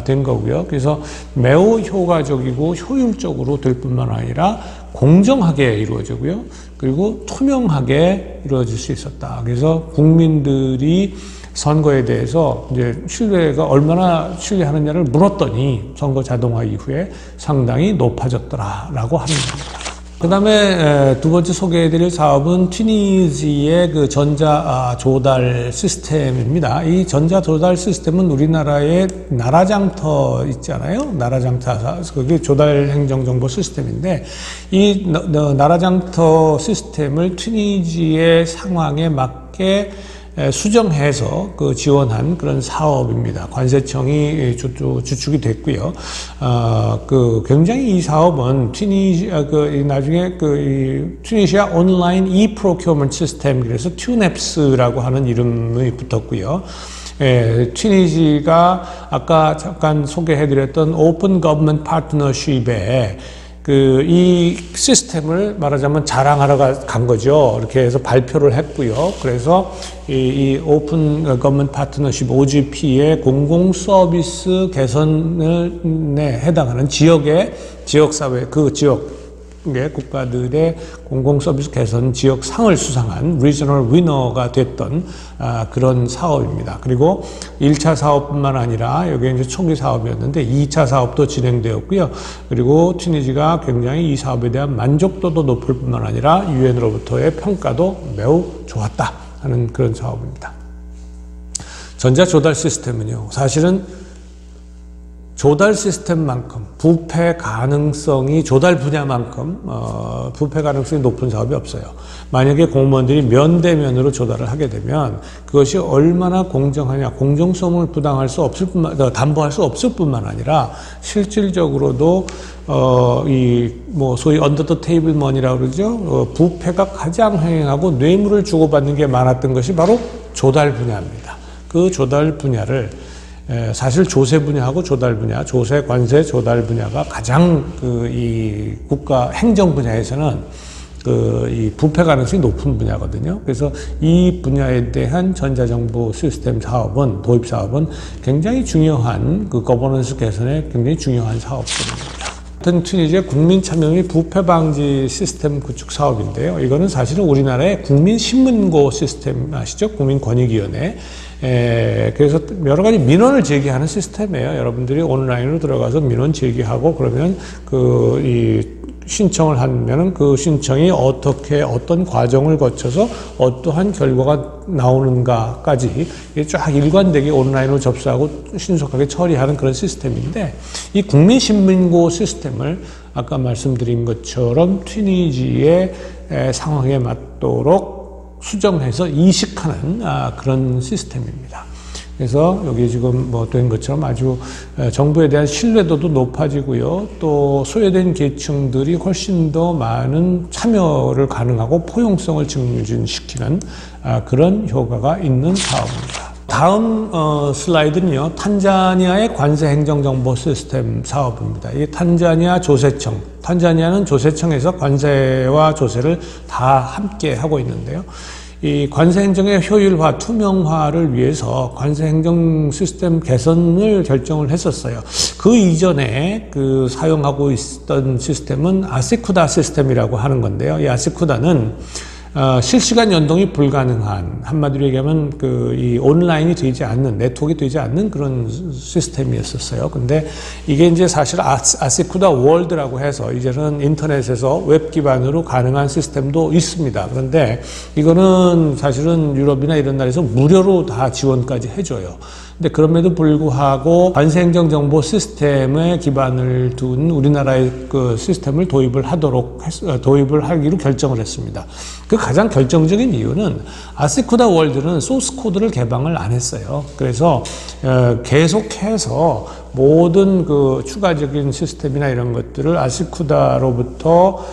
된 거고요. 그래서 매우 효과적이고 효율적으로 될 뿐만 아니라 공정하게 이루어지고요. 그리고 투명하게 이루어질 수 있었다. 그래서 국민들이 선거에 대해서 이제 신뢰가 얼마나 신뢰하느냐를 물었더니 선거 자동화 이후에 상당히 높아졌더라라고 하는 겁니다. 그 다음에 두 번째 소개해드릴 사업은 튀니지의 그 전자 조달 시스템입니다. 이 전자 조달 시스템은 우리나라의 나라장터 있잖아요. 나라장터, 그게 조달 행정 정보 시스템인데 이 나라장터 시스템을 튀니지의 상황에 맞게 수정해서 지원한 그런 사업입니다. 관세청이 주축이 됐고요. 굉장히 이 사업은 나중에 튀니시아 온라인 e-procurement 시스템, 그래서 튜넵스라고 하는 이름이 붙었고요. 튀니지가 아까 잠깐 소개해드렸던 오픈 거버먼트 파트너십에 이 시스템을 말하자면 자랑하러 간 거죠. 이렇게 해서 발표를 했고요. 그래서 이 오픈 거버먼트 파트너십 OGP의 공공 서비스 개선에 해당하는 지역사회, 국가들의 공공 서비스 개선 지역상을 수상한 리저널 위너가 됐던 그런 사업입니다. 그리고 1차 사업뿐만 아니라 여기 이제 초기 사업이었는데 2차 사업도 진행되었고요. 그리고 튀니지가 굉장히 이 사업에 대한 만족도도 높을 뿐만 아니라 유엔으로부터의 평가도 매우 좋았다 하는 그런 사업입니다. 전자 조달 시스템은요, 사실은 조달 시스템만큼 부패 가능성이 조달 분야만큼 부패 가능성이 높은 사업이 없어요. 만약에 공무원들이 면대면으로 조달을 하게 되면 그것이 얼마나 공정하냐, 공정성을 담보할 수 없을 뿐만 아니라 실질적으로도 소위 언더 더 테이블 머니라고 그러죠. 부패가 가장 횡행하고 뇌물을 주고받는 게 많았던 것이 바로 조달 분야입니다. 그 조달 분야를 사실 조세 분야하고 조달 분야, 조세, 관세, 조달 분야가 가장 이 국가 행정 분야에서는 이 부패 가능성이 높은 분야거든요. 그래서 이 분야에 대한 전자정보 시스템 사업은, 도입 사업은 굉장히 중요한 거버넌스 개선에 굉장히 중요한 사업들입니다. 같은 튀니지의 국민 참여 및 부패 방지 시스템 구축 사업인데요. 이거는 사실은 우리나라의 국민신문고 시스템 아시죠? 국민권익위원회. 그래서 여러 가지 민원을 제기하는 시스템이에요. 여러분들이 온라인으로 들어가서 민원 제기하고 그러면 신청을 하면은 그 신청이 어떤 과정을 거쳐서 어떠한 결과가 나오는가까지 쫙 일관되게 온라인으로 접수하고 신속하게 처리하는 그런 시스템인데, 이 국민신문고 시스템을 아까 말씀드린 것처럼 튀니지의 상황에 맞도록 수정해서 이식하는 그런 시스템입니다. 그래서 여기 지금 된 것처럼 아주 정부에 대한 신뢰도도 높아지고요. 또 소외된 계층들이 훨씬 더 많은 참여를 가능하고 포용성을 증진시키는 그런 효과가 있는 사업입니다. 다음 슬라이드는요, 탄자니아의 관세 행정정보 시스템 사업입니다. 이 탄자니아 조세청, 탄자니아는 조세청에서 관세와 조세를 다 함께 하고 있는데요. 이 관세행정의 효율화, 투명화를 위해서 관세행정 시스템 개선을 결정을 했었어요. 그 이전에 그 사용하고 있었던 시스템은 아시쿠다 시스템이라고 하는 건데요. 이 아시쿠다는 실시간 연동이 불가능한, 한마디로 얘기하면 이 온라인이 되지 않는, 네트워크가 되지 않는 그런 시스템이었었어요. 근데 이게 이제 사실 아시쿠다 월드라고 해서 이제는 인터넷에서 웹 기반으로 가능한 시스템도 있습니다. 그런데 이거는 사실은 유럽이나 이런 나라에서 무료로 다 지원까지 해줘요. 근데 그럼에도 불구하고 관세행정 정보 시스템에 기반을 둔 우리나라의 그 시스템을 도입을 하기로 결정을 했습니다. 그 가장 결정적인 이유는 아시쿠다 월드는 소스 코드를 개방을 안 했어요. 그래서 계속해서 모든 그 추가적인 시스템이나 이런 것들을 아시쿠다로부터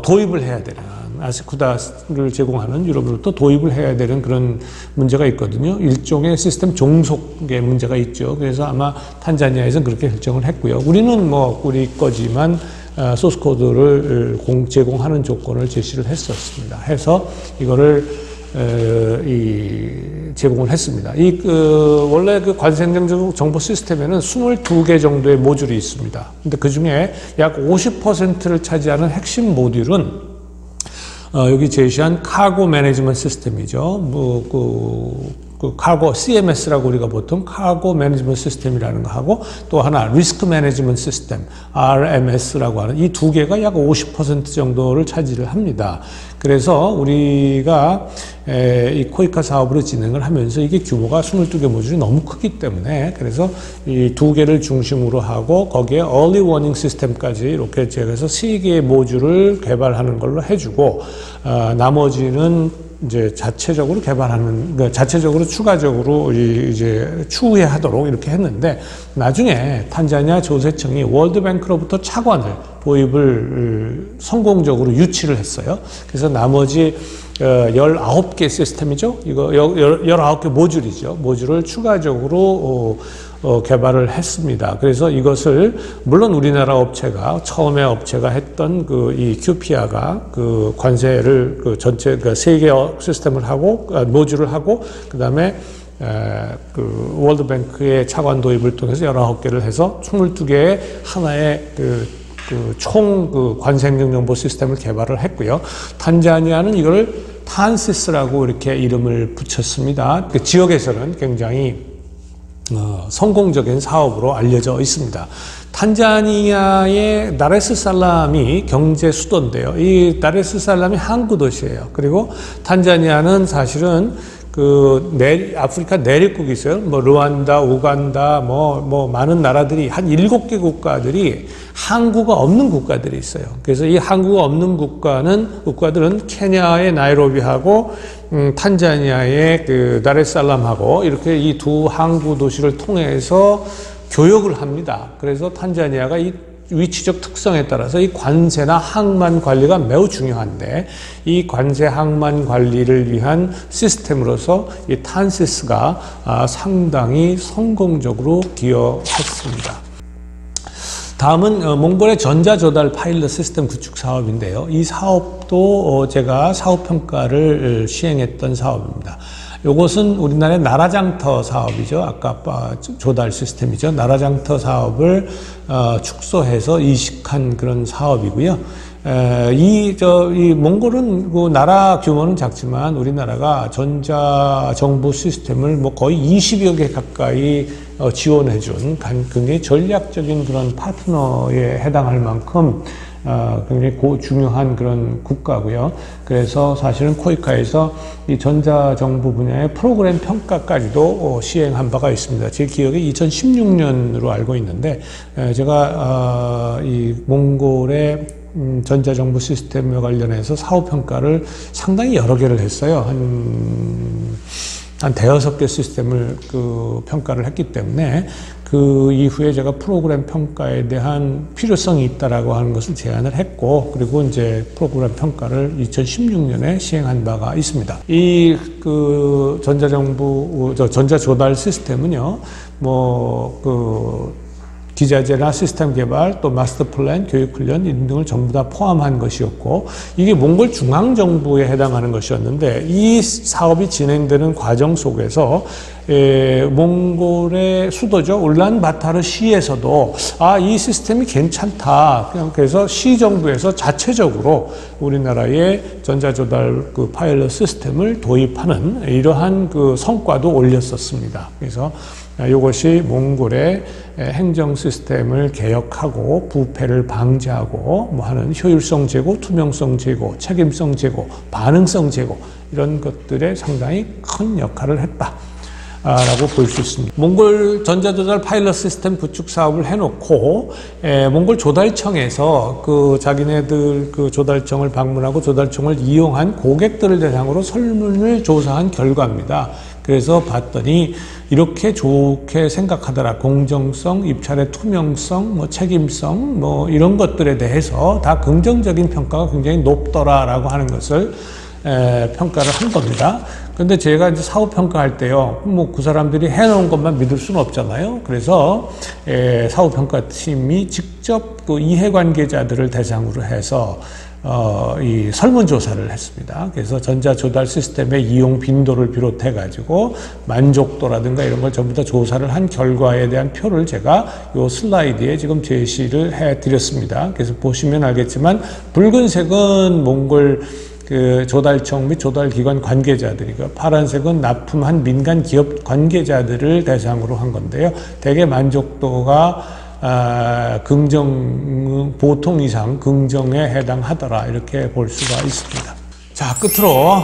도입을 해야 되는, 아시쿠다를 제공하는 유럽으로부터 도입을 해야 되는 그런 문제가 있거든요. 일종의 시스템 종속의 문제가 있죠. 그래서 아마 탄자니아에서는 그렇게 결정을 했고요. 우리는 뭐 우리 거지만 소스 코드를 제공하는 조건을 제시를 했었습니다. 해서 이거를 제공을 했습니다. 원래 그 관세행정 정보 시스템에는 22개 정도의 모듈이 있습니다. 근데 그 중에 약 50%를 차지하는 핵심 모듈은 여기 제시한 카고 매니지먼트 시스템이죠. 카고 CMS라고 우리가 보통 카고 매니지먼트 시스템이라는 거 하고, 또 하나 리스크 매니지먼트 시스템 RMS라고 하는 이 두 개가 약 50% 정도를 차지를 합니다. 그래서 우리가 이 코이카 사업으로 진행을 하면서 이게 규모가 22개 모듈이 너무 크기 때문에, 그래서 이 두 개를 중심으로 하고 거기에 early warning 시스템까지 이렇게 제가해서 3개의 모듈을 개발하는 걸로 해주고, 나머지는 이제 자체적으로 개발하는, 그러니까 자체적으로 추가적으로 이제 추후에 하도록 이렇게 했는데, 나중에 탄자니아 조세청이 월드뱅크로부터 차관을 도입을 성공적으로 유치를 했어요. 그래서 나머지 19개 시스템이죠. 이거 19개 모듈이죠. 모듈을 추가적으로 개발을 했습니다. 그래서 이것을 물론 우리나라 업체가 처음에 업체가 했던 이 큐피아가 그 관세를 전체 3개 시스템을 하고 모듈을 하고, 그다음에 월드뱅크의 차관 도입을 통해서 19개를 해서 22개의 하나의 총 관세행정 정보 시스템을 개발을 했고요. 탄자니아는 이걸 탄시스라고 이렇게 이름을 붙였습니다. 그 지역에서는 굉장히 성공적인 사업으로 알려져 있습니다. 탄자니아의 다레스살람이 경제 수도인데요. 이 다레스살람이 항구 도시예요. 그리고 탄자니아는 사실은 아프리카 내륙국이 있어요. 르완다, 우간다, 많은 나라들이, 한 7개 국가들이 항구가 없는 국가들이 있어요. 그래서 이 항구가 없는 국가들은 케냐의 나이로비하고, 탄자니아의 다레살람하고, 이렇게 이 두 항구 도시를 통해서 교역을 합니다. 그래서 탄자니아가 이 위치적 특성에 따라서 이 관세나 항만 관리가 매우 중요한데, 이 관세 항만 관리를 위한 시스템으로서 이 탄시스가 상당히 성공적으로 기여했습니다. 다음은 몽골의 전자조달 파일럿 시스템 구축 사업인데요. 이 사업도 제가 사업평가를 시행했던 사업입니다. 이것은 우리나라의 나라장터 사업이죠. 아까 조달 시스템이죠. 나라장터 사업을 축소해서 이식한 그런 사업이고요. 이 몽골은 나라 규모는 작지만 우리나라가 전자정부 시스템을 거의 20여 개 가까이 지원해준 굉장히 전략적인 그런 파트너에 해당할 만큼 굉장히 중요한 그런 국가고요. 그래서 사실은 코이카에서 이 전자정부 분야의 프로그램 평가까지도 시행한 바가 있습니다. 제 기억에 2016년으로 알고 있는데, 제가 이 몽골의 전자정부 시스템에 관련해서 사업평가를 상당히 여러 개를 했어요. 한 대여섯 개 시스템을 평가를 했기 때문에, 그 이후에 제가 프로그램 평가에 대한 필요성이 있다라고 하는 것을 제안을 했고, 그리고 이제 프로그램 평가를 2016년에 시행한 바가 있습니다. 이 전자정부 전자조달 시스템은요, 기자재나 시스템 개발, 또 마스터 플랜, 교육 훈련 등을 전부 다 포함한 것이었고, 이게 몽골 중앙 정부에 해당하는 것이었는데, 이 사업이 진행되는 과정 속에서 몽골의 수도죠, 울란바타르 시에서도 이 시스템이 괜찮다. 그래서 시 정부에서 자체적으로 우리나라의 전자조달 그 파일럿 시스템을 도입하는 이러한 그 성과도 올렸었습니다. 그래서 이것이 몽골의 행정 시스템을 개혁하고 부패를 방지하고 뭐 하는 효율성 제고, 투명성 제고, 책임성 제고, 반응성 제고 이런 것들에 상당히 큰 역할을 했다. 라고 볼 수 있습니다. 몽골 전자조달 파일럿 시스템 구축 사업을 해놓고 몽골 조달청에서 그 자기네들 그 조달청을 방문하고 조달청을 이용한 고객들을 대상으로 설문을 조사한 결과입니다. 그래서 봤더니 이렇게 좋게 생각하더라. 공정성, 입찰의 투명성, 뭐 책임성, 뭐 이런 것들에 대해서 다 긍정적인 평가가 굉장히 높더라라고 하는 것을 평가를 한 겁니다. 근데 제가 이제 사업 평가할 때요, 뭐 그 사람들이 해놓은 것만 믿을 수는 없잖아요. 그래서 사업 평가팀이 직접 그 이해관계자들을 대상으로 해서 이 설문조사를 했습니다. 그래서 전자조달 시스템의 이용 빈도를 비롯해 가지고 만족도라든가 이런 걸 전부 다 조사를 한 결과에 대한 표를 제가 이 슬라이드에 지금 제시를 해 드렸습니다. 그래서 보시면 알겠지만 붉은색은 몽골 그 조달청 및 조달기관 관계자들이고, 파란색은 납품한 민간 기업 관계자들을 대상으로 한 건데요. 대개 만족도가 긍정, 보통 이상 긍정에 해당하더라, 이렇게 볼 수가 있습니다. 자, 끝으로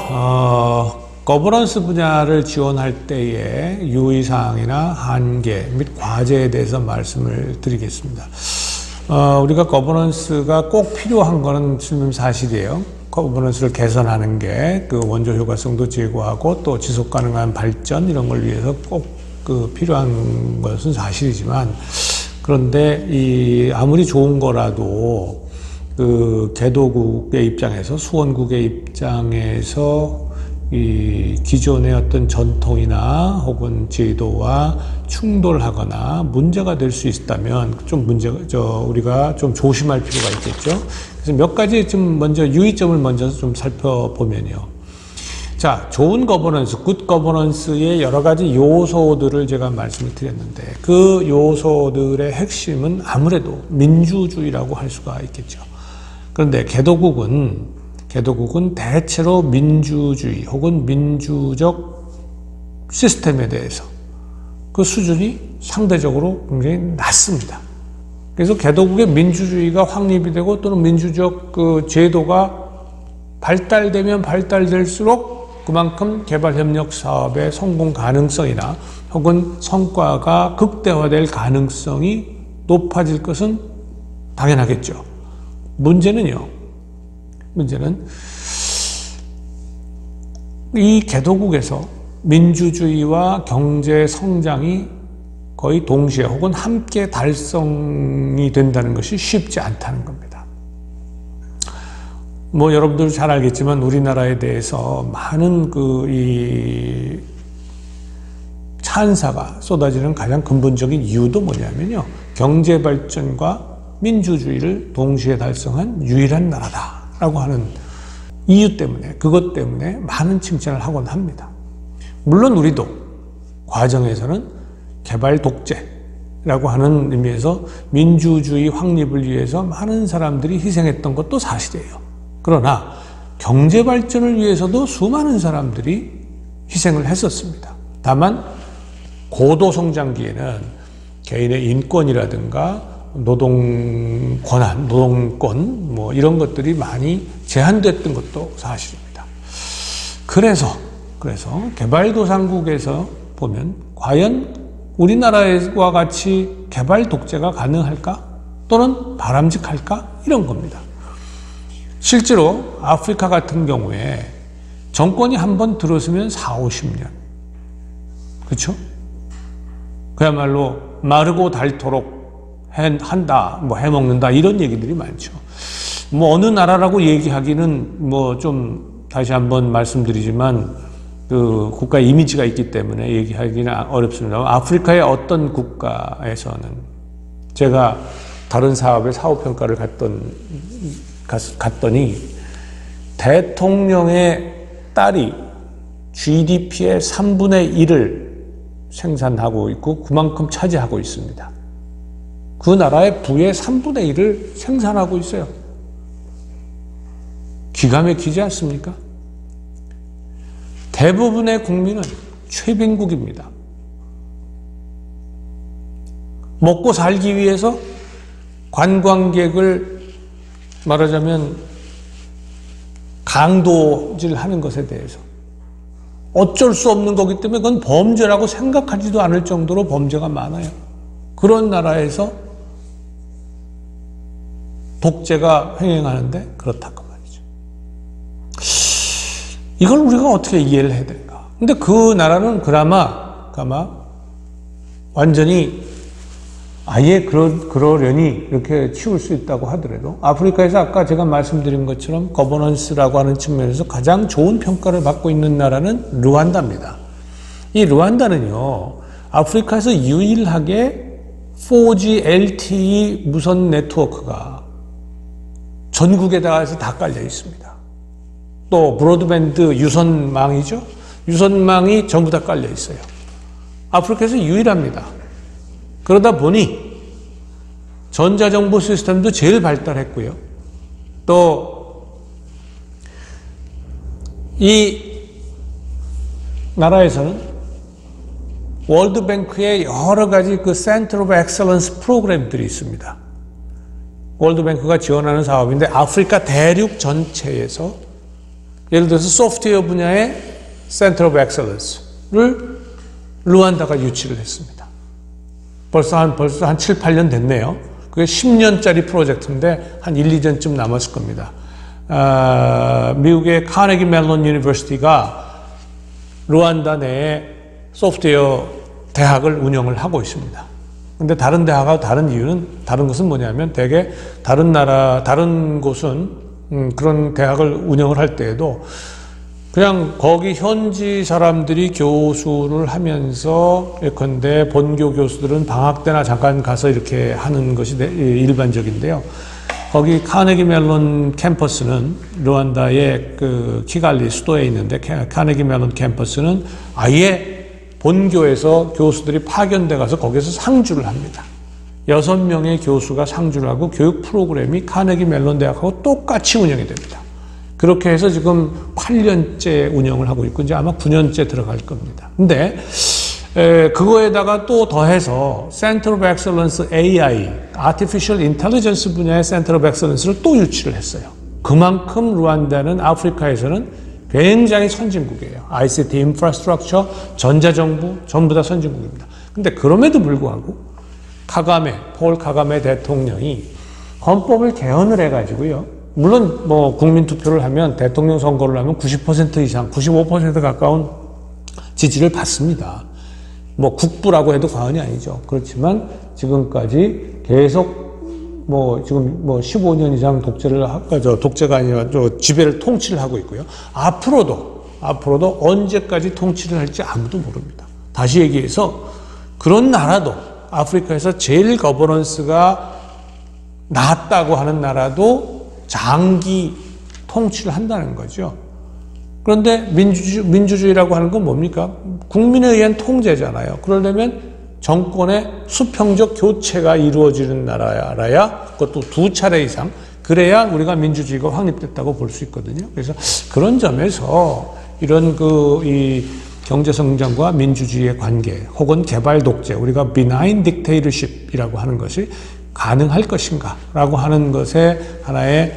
거버넌스 분야를 지원할 때의 유의사항이나 한계 및 과제에 대해서 말씀을 드리겠습니다. 우리가 거버넌스가 꼭 필요한 거는 사실이에요. 거버넌스를 개선하는 게 그 원조 효과성도 제고하고 또 지속 가능한 발전 이런 걸 위해서 꼭 그 필요한 것은 사실이지만, 그런데 아무리 좋은 거라도 그 개도국의 입장에서, 수원국의 입장에서 이 기존의 어떤 전통이나 혹은 제도와 충돌하거나 문제가 될 수 있다면 좀 우리가 좀 조심할 필요가 있겠죠. 그래서 몇 가지 좀 먼저 유의점을 먼저 좀 살펴보면요. 자, 좋은 거버넌스, 굿 거버넌스의 여러 가지 요소들을 제가 말씀을 드렸는데, 그 요소들의 핵심은 아무래도 민주주의라고 할 수가 있겠죠. 그런데 개도국은 대체로 민주주의 혹은 민주적 시스템에 대해서 그 수준이 상대적으로 굉장히 낮습니다. 그래서 개도국의 민주주의가 확립이 되고 또는 민주적 그 제도가 발달되면 발달될수록 그만큼 개발협력 사업의 성공 가능성이나 혹은 성과가 극대화될 가능성이 높아질 것은 당연하겠죠. 문제는 이 개도국에서 민주주의와 경제 성장이 거의 동시에 혹은 함께 달성이 된다는 것이 쉽지 않다는 겁니다. 뭐 여러분들 잘 알겠지만 우리나라에 대해서 많은 이 찬사가 쏟아지는 가장 근본적인 이유도 뭐냐면요, 경제 발전과 민주주의를 동시에 달성한 유일한 나라다라고 하는 이유 때문에, 그것 때문에 많은 칭찬을 하곤 합니다. 물론 우리도 과정에서는 개발 독재라고 하는 의미에서 민주주의 확립을 위해서 많은 사람들이 희생했던 것도 사실이에요. 그러나 경제 발전을 위해서도 수많은 사람들이 희생을 했었습니다. 다만 고도 성장기에는 개인의 인권이라든가 노동 권한, 노동권 뭐 이런 것들이 많이 제한됐던 것도 사실입니다. 그래서 개발도상국에서 보면 과연 우리나라와 같이 개발 독재가 가능할까? 또는 바람직할까? 이런 겁니다. 실제로 아프리카 같은 경우에 정권이 한번 들었으면 4, 50년. 그렇죠? 그야말로 마르고 닳도록 한다, 뭐 해먹는다, 이런 얘기들이 많죠. 뭐 어느 나라라고 얘기하기는 뭐 좀 다시 한번 말씀드리지만 그 국가 이미지가 있기 때문에 얘기하기는 어렵습니다. 아프리카의 어떤 국가에서는 제가 다른 사업의 사후평가를 갔더니 대통령의 딸이 GDP의 3분의 1을 생산하고 있고 그만큼 차지하고 있습니다. 그 나라의 부의 3분의 1을 생산하고 있어요. 기가 막히지 않습니까? 대부분의 국민은 최빈국입니다. 먹고 살기 위해서 관광객을 말하자면 강도질하는 것에 대해서 어쩔 수 없는 거기 때문에 그건 범죄라고 생각하지도 않을 정도로 범죄가 많아요. 그런 나라에서 독재가 횡행하는데 그렇다고 말이죠. 이걸 우리가 어떻게 이해를 해야 될까? 근데 그 나라는 그나마 완전히 아예 그러려니 이렇게 치울 수 있다고 하더라도 아프리카에서 아까 제가 말씀드린 것처럼 거버넌스라고 하는 측면에서 가장 좋은 평가를 받고 있는 나라는 르완다입니다. 이 르완다는요, 아프리카에서 유일하게 4G LTE 무선 네트워크가 전국에다가 해서 다 깔려 있습니다. 또 브로드밴드 유선망이죠. 유선망이 전부 다 깔려 있어요. 아프리카에서 유일합니다. 그러다 보니 전자정보 시스템도 제일 발달했고요. 또 이 나라에서는 월드뱅크의 여러 가지 그 센터 오브 엑셀런스 프로그램들이 있습니다. 월드뱅크가 지원하는 사업인데 아프리카 대륙 전체에서 예를 들어서 소프트웨어 분야의 센터 오브 엑셀런스를 르완다가 유치를 했습니다. 벌써 한 7, 8년 됐네요. 그게 10년짜리 프로젝트인데 한 1, 2년쯤 남았을 겁니다. 미국의 카네기 멜론 유니버시티가 르완다 내에 소프트웨어 대학을 운영을 하고 있습니다. 근데 다른 대학하고 다른 것은 뭐냐면 대개 다른 곳은 그런 대학을 운영을 할 때에도 그냥 거기 현지 사람들이 교수를 하면서 예컨대 본교 교수들은 방학 때나 잠깐 가서 이렇게 하는 것이 일반적인데요. 거기 카네기 멜론 캠퍼스는 르완다의 그 키갈리 수도에 있는데 카네기 멜론 캠퍼스는 아예 본교에서 교수들이 파견돼 가서 거기서 상주를 합니다. 6명의 교수가 상주를 하고 교육 프로그램이 카네기 멜론 대학하고 똑같이 운영이 됩니다. 그렇게 해서 지금 8년째 운영을 하고 있고 이제 아마 9년째 들어갈 겁니다. 근데 그거에다가 또 더해서 Center of Excellence AI, Artificial Intelligence 분야의 Center of Excellence를 또 유치를 했어요. 그만큼 르완다는 아프리카에서는 굉장히 선진국이에요. ICT 인프라스트럭처, 전자정부 전부 다 선진국입니다. 근데 그럼에도 불구하고 폴 카가메 대통령이 헌법을 개헌을 해가지고요. 물론 뭐 국민투표를 하면 대통령 선거를 하면 90% 이상, 95% 가까운 지지를 받습니다. 뭐 국부라고 해도 과언이 아니죠. 그렇지만 지금까지 계속 지금 15년 이상 독재가 아니라 지배를 통치를 하고 있고요. 앞으로도 언제까지 통치를 할지 아무도 모릅니다. 다시 얘기해서 그런 나라도 아프리카에서 제일 거버넌스가 낫다고 하는 나라도 장기 통치를 한다는 거죠. 그런데 민주주의라고 하는 건 뭡니까? 국민에 의한 통제잖아요. 그러려면 정권의 수평적 교체가 이루어지는 나라야 그것도 2차례 이상 그래야 우리가 민주주의가 확립됐다고 볼 수 있거든요. 그래서 그런 점에서 이런 이 경제 성장과 민주주의의 관계 혹은 개발 독재 우리가 benign dictatorship이라고 하는 것이 가능할 것인가 라고 하는 것에 하나의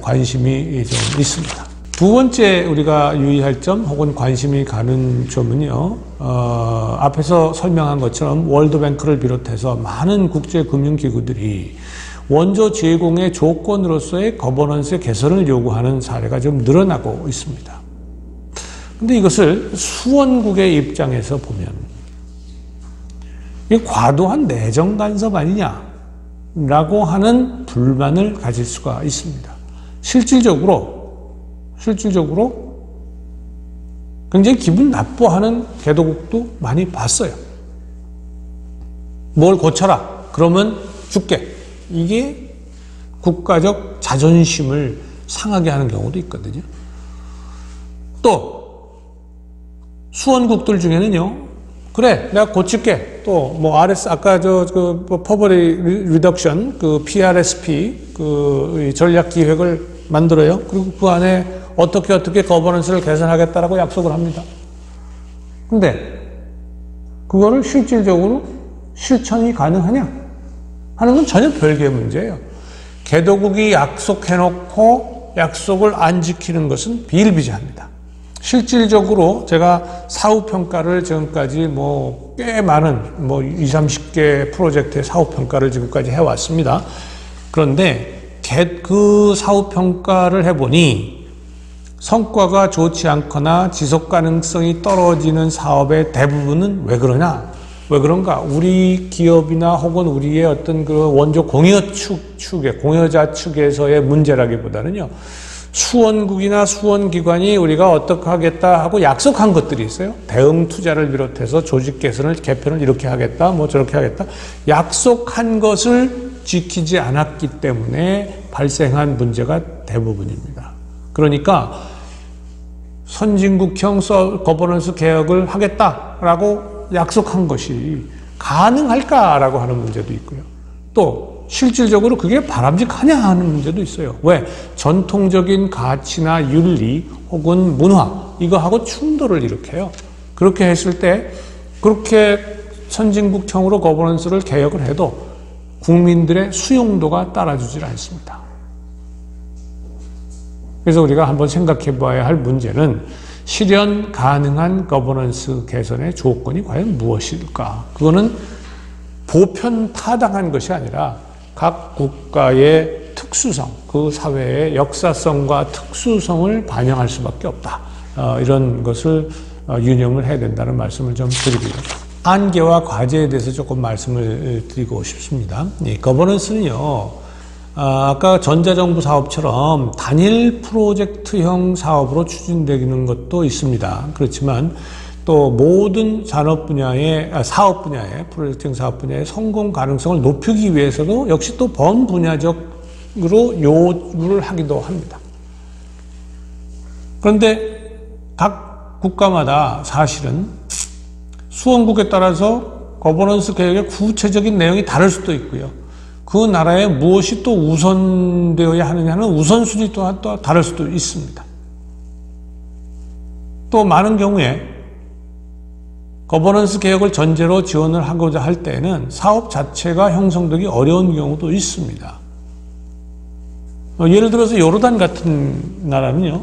관심이 좀 있습니다. 두 번째 우리가 유의할 점 혹은 관심이 가는 점은요, 앞에서 설명한 것처럼 월드뱅크를 비롯해서 많은 국제금융기구들이 원조 제공의 조건으로서의 거버넌스의 개선을 요구하는 사례가 좀 늘어나고 있습니다. 근데 이것을 수원국의 입장에서 보면 이 과도한 내정 간섭 아니냐라고 하는 불만을 가질 수가 있습니다. 실질적으로 굉장히 기분 나빠하는 개도국도 많이 봤어요. 뭘 고쳐라. 그러면 줄게. 이게 국가적 자존심을 상하게 하는 경우도 있거든요. 또 수원국들 중에는요, 그래, 내가 고칠게. 또 뭐 RS 아까 포버티 리덕션 그 PRSP 그 전략 기획을 만들어요. 그리고 그 안에 어떻게 거버넌스를 개선하겠다라고 약속을 합니다. 근데 그거를 실질적으로 실천이 가능하냐 하는 건 전혀 별개의 문제예요. 개도국이 약속해놓고 약속을 안 지키는 것은 비일비재합니다. 실질적으로 제가 사후평가를 지금까지 꽤 많은 20, 30개 프로젝트의 사후평가를 지금까지 해왔습니다. 그런데 그 사후평가를 해보니 성과가 좋지 않거나 지속 가능성이 떨어지는 사업의 대부분은 왜 그러냐? 왜 그런가? 우리 기업이나 혹은 우리의 어떤 그 원조 공여자 측에서의 문제라기보다는요, 수원국이나 수원기관이 우리가 어떻게 하겠다 하고 약속한 것들이 있어요. 대응 투자를 비롯해서 조직 개편을 이렇게 하겠다, 저렇게 하겠다. 약속한 것을 지키지 않았기 때문에 발생한 문제가 대부분입니다. 그러니까 선진국형 거버넌스 개혁을 하겠다라고 약속한 것이 가능할까라고 하는 문제도 있고요. 또 실질적으로 그게 바람직하냐 하는 문제도 있어요. 왜? 전통적인 가치나 윤리 혹은 문화 이거하고 충돌을 일으켜요. 그렇게 했을 때 그렇게 선진국형으로 거버넌스를 개혁을 해도 국민들의 수용도가 따라주질 않습니다. 그래서 우리가 한번 생각해 봐야 할 문제는 실현 가능한 거버넌스 개선의 조건이 과연 무엇일까? 그거는 보편타당한 것이 아니라 각 국가의 특수성, 그 사회의 역사성과 특수성을 반영할 수밖에 없다. 이런 것을 유념을 해야 된다는 말씀을 좀 드리고요. 한계와 과제에 대해서 조금 말씀을 드리고 싶습니다. 이 거버넌스는요, 아까 전자정부 사업처럼 단일 프로젝트형 사업으로 추진되는 것도 있습니다. 그렇지만 또 모든 사업 분야의 프로젝트형 사업 분야의 성공 가능성을 높이기 위해서도 역시 또 번분야적으로 요구를 하기도 합니다. 그런데 각 국가마다 사실은 수원국에 따라서 거버넌스 계획의 구체적인 내용이 다를 수도 있고요. 그 나라에 무엇이 또 우선되어야 하느냐는 우선순위 또한 또 다를 수도 있습니다. 또 많은 경우에 거버넌스 개혁을 전제로 지원을 하고자 할 때에는 사업 자체가 형성되기 어려운 경우도 있습니다. 예를 들어서 요르단 같은 나라는요,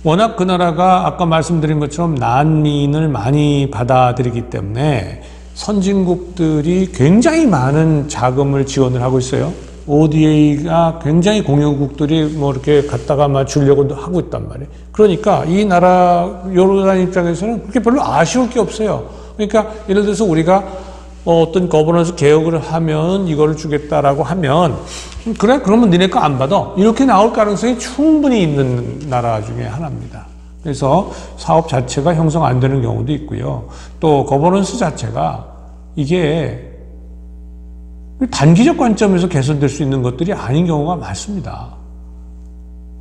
워낙 그 나라가 아까 말씀드린 것처럼 난민을 많이 받아들이기 때문에 선진국들이 굉장히 많은 자금을 지원을 하고 있어요. ODA가 굉장히 공유국들이 이렇게 갖다가 주려고 하고 있단 말이에요. 그러니까 이 나라 요르단 입장에서는 그렇게 별로 아쉬울 게 없어요. 그러니까 예를 들어서 우리가 어떤 거버넌스 개혁을 하면 이거를 주겠다라고 하면 그래? 그러면 니네 거 안 받아. 이렇게 나올 가능성이 충분히 있는 나라 중에 하나입니다. 그래서 사업 자체가 형성 안 되는 경우도 있고요. 또 거버넌스 자체가 이게 단기적 관점에서 개선될 수 있는 것들이 아닌 경우가 많습니다.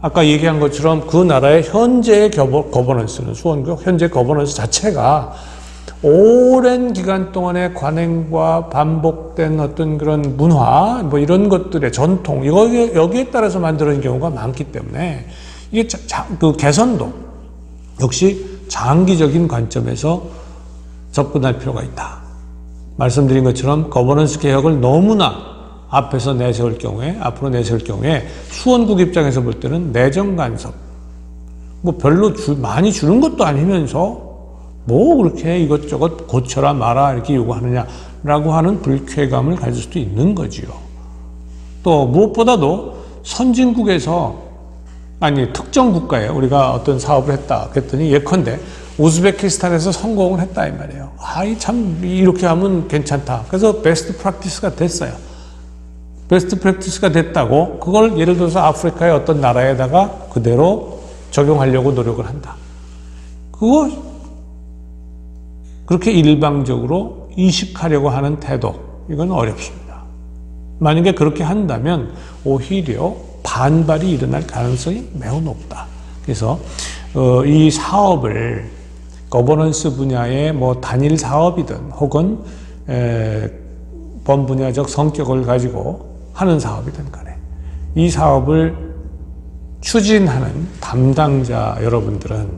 아까 얘기한 것처럼 그 나라의 현재의 거버넌스는, 수원국 현재 거버넌스 자체가 오랜 기간 동안의 관행과 반복된 어떤 그런 문화, 이런 것들의 전통, 여기에 따라서 만들어진 경우가 많기 때문에 이게 그 개선도 역시 장기적인 관점에서 접근할 필요가 있다. 말씀드린 것처럼 거버넌스 개혁을 너무나 앞으로 내세울 경우에 수원국 입장에서 볼 때는 내정 간섭, 별로 많이 주는 것도 아니면서 그렇게 이것저것 고쳐라 마라 이렇게 요구하느냐라고 하는 불쾌감을 가질 수도 있는 거지요. 또 무엇보다도 선진국에서, 특정 국가에 우리가 어떤 사업을 했다 그랬더니 예컨대 우즈베키스탄에서 성공을 했다 이 말이에요. 참 이렇게 하면 괜찮다. 그래서 베스트 프랙티스가 됐어요. 베스트 프랙티스가 됐다고 그걸 예를 들어서 아프리카의 어떤 나라에다가 그대로 적용하려고 노력을 한다. 그렇게 일방적으로 이식하려고 하는 태도, 이건 어렵습니다. 만약에 그렇게 한다면 오히려 반발이 일어날 가능성이 매우 높다. 그래서 이 사업을 거버넌스 분야의 뭐 단일 사업이든 혹은 범분야적 성격을 가지고 하는 사업이든 간에 이 사업을 추진하는 담당자 여러분들은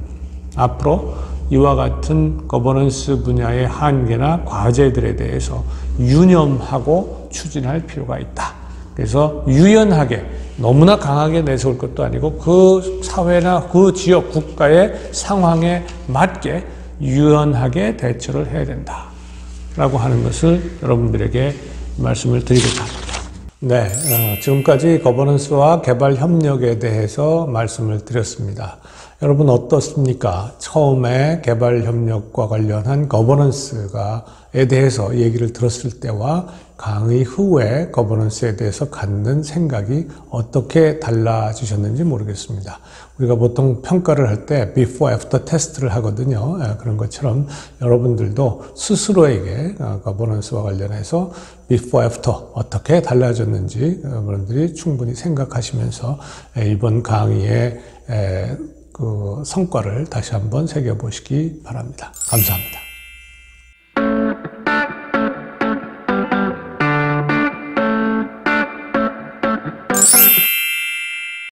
앞으로 이와 같은 거버넌스 분야의 한계나 과제들에 대해서 유념하고 추진할 필요가 있다. 그래서 유연하게 너무나 강하게 내세울 것도 아니고 그 사회나 그 지역 국가의 상황에 맞게 유연하게 대처를 해야 된다 라고 하는 것을 여러분들에게 말씀을 드리고자 합니다. 네, 지금까지 거버넌스와 개발 협력에 대해서 말씀을 드렸습니다. 여러분 어떻습니까? 처음에 개발 협력과 관련한 거버넌스에 대해서 얘기를 들었을 때와 강의 후에 거버넌스에 대해서 갖는 생각이 어떻게 달라지셨는지 모르겠습니다. 우리가 보통 평가를 할 때 before, after 테스트를 하거든요. 그런 것처럼 여러분들도 스스로에게 거버넌스와 관련해서 before, after 어떻게 달라졌는지 여러분들이 충분히 생각하시면서 이번 강의의 그 성과를 다시 한번 새겨보시기 바랍니다. 감사합니다.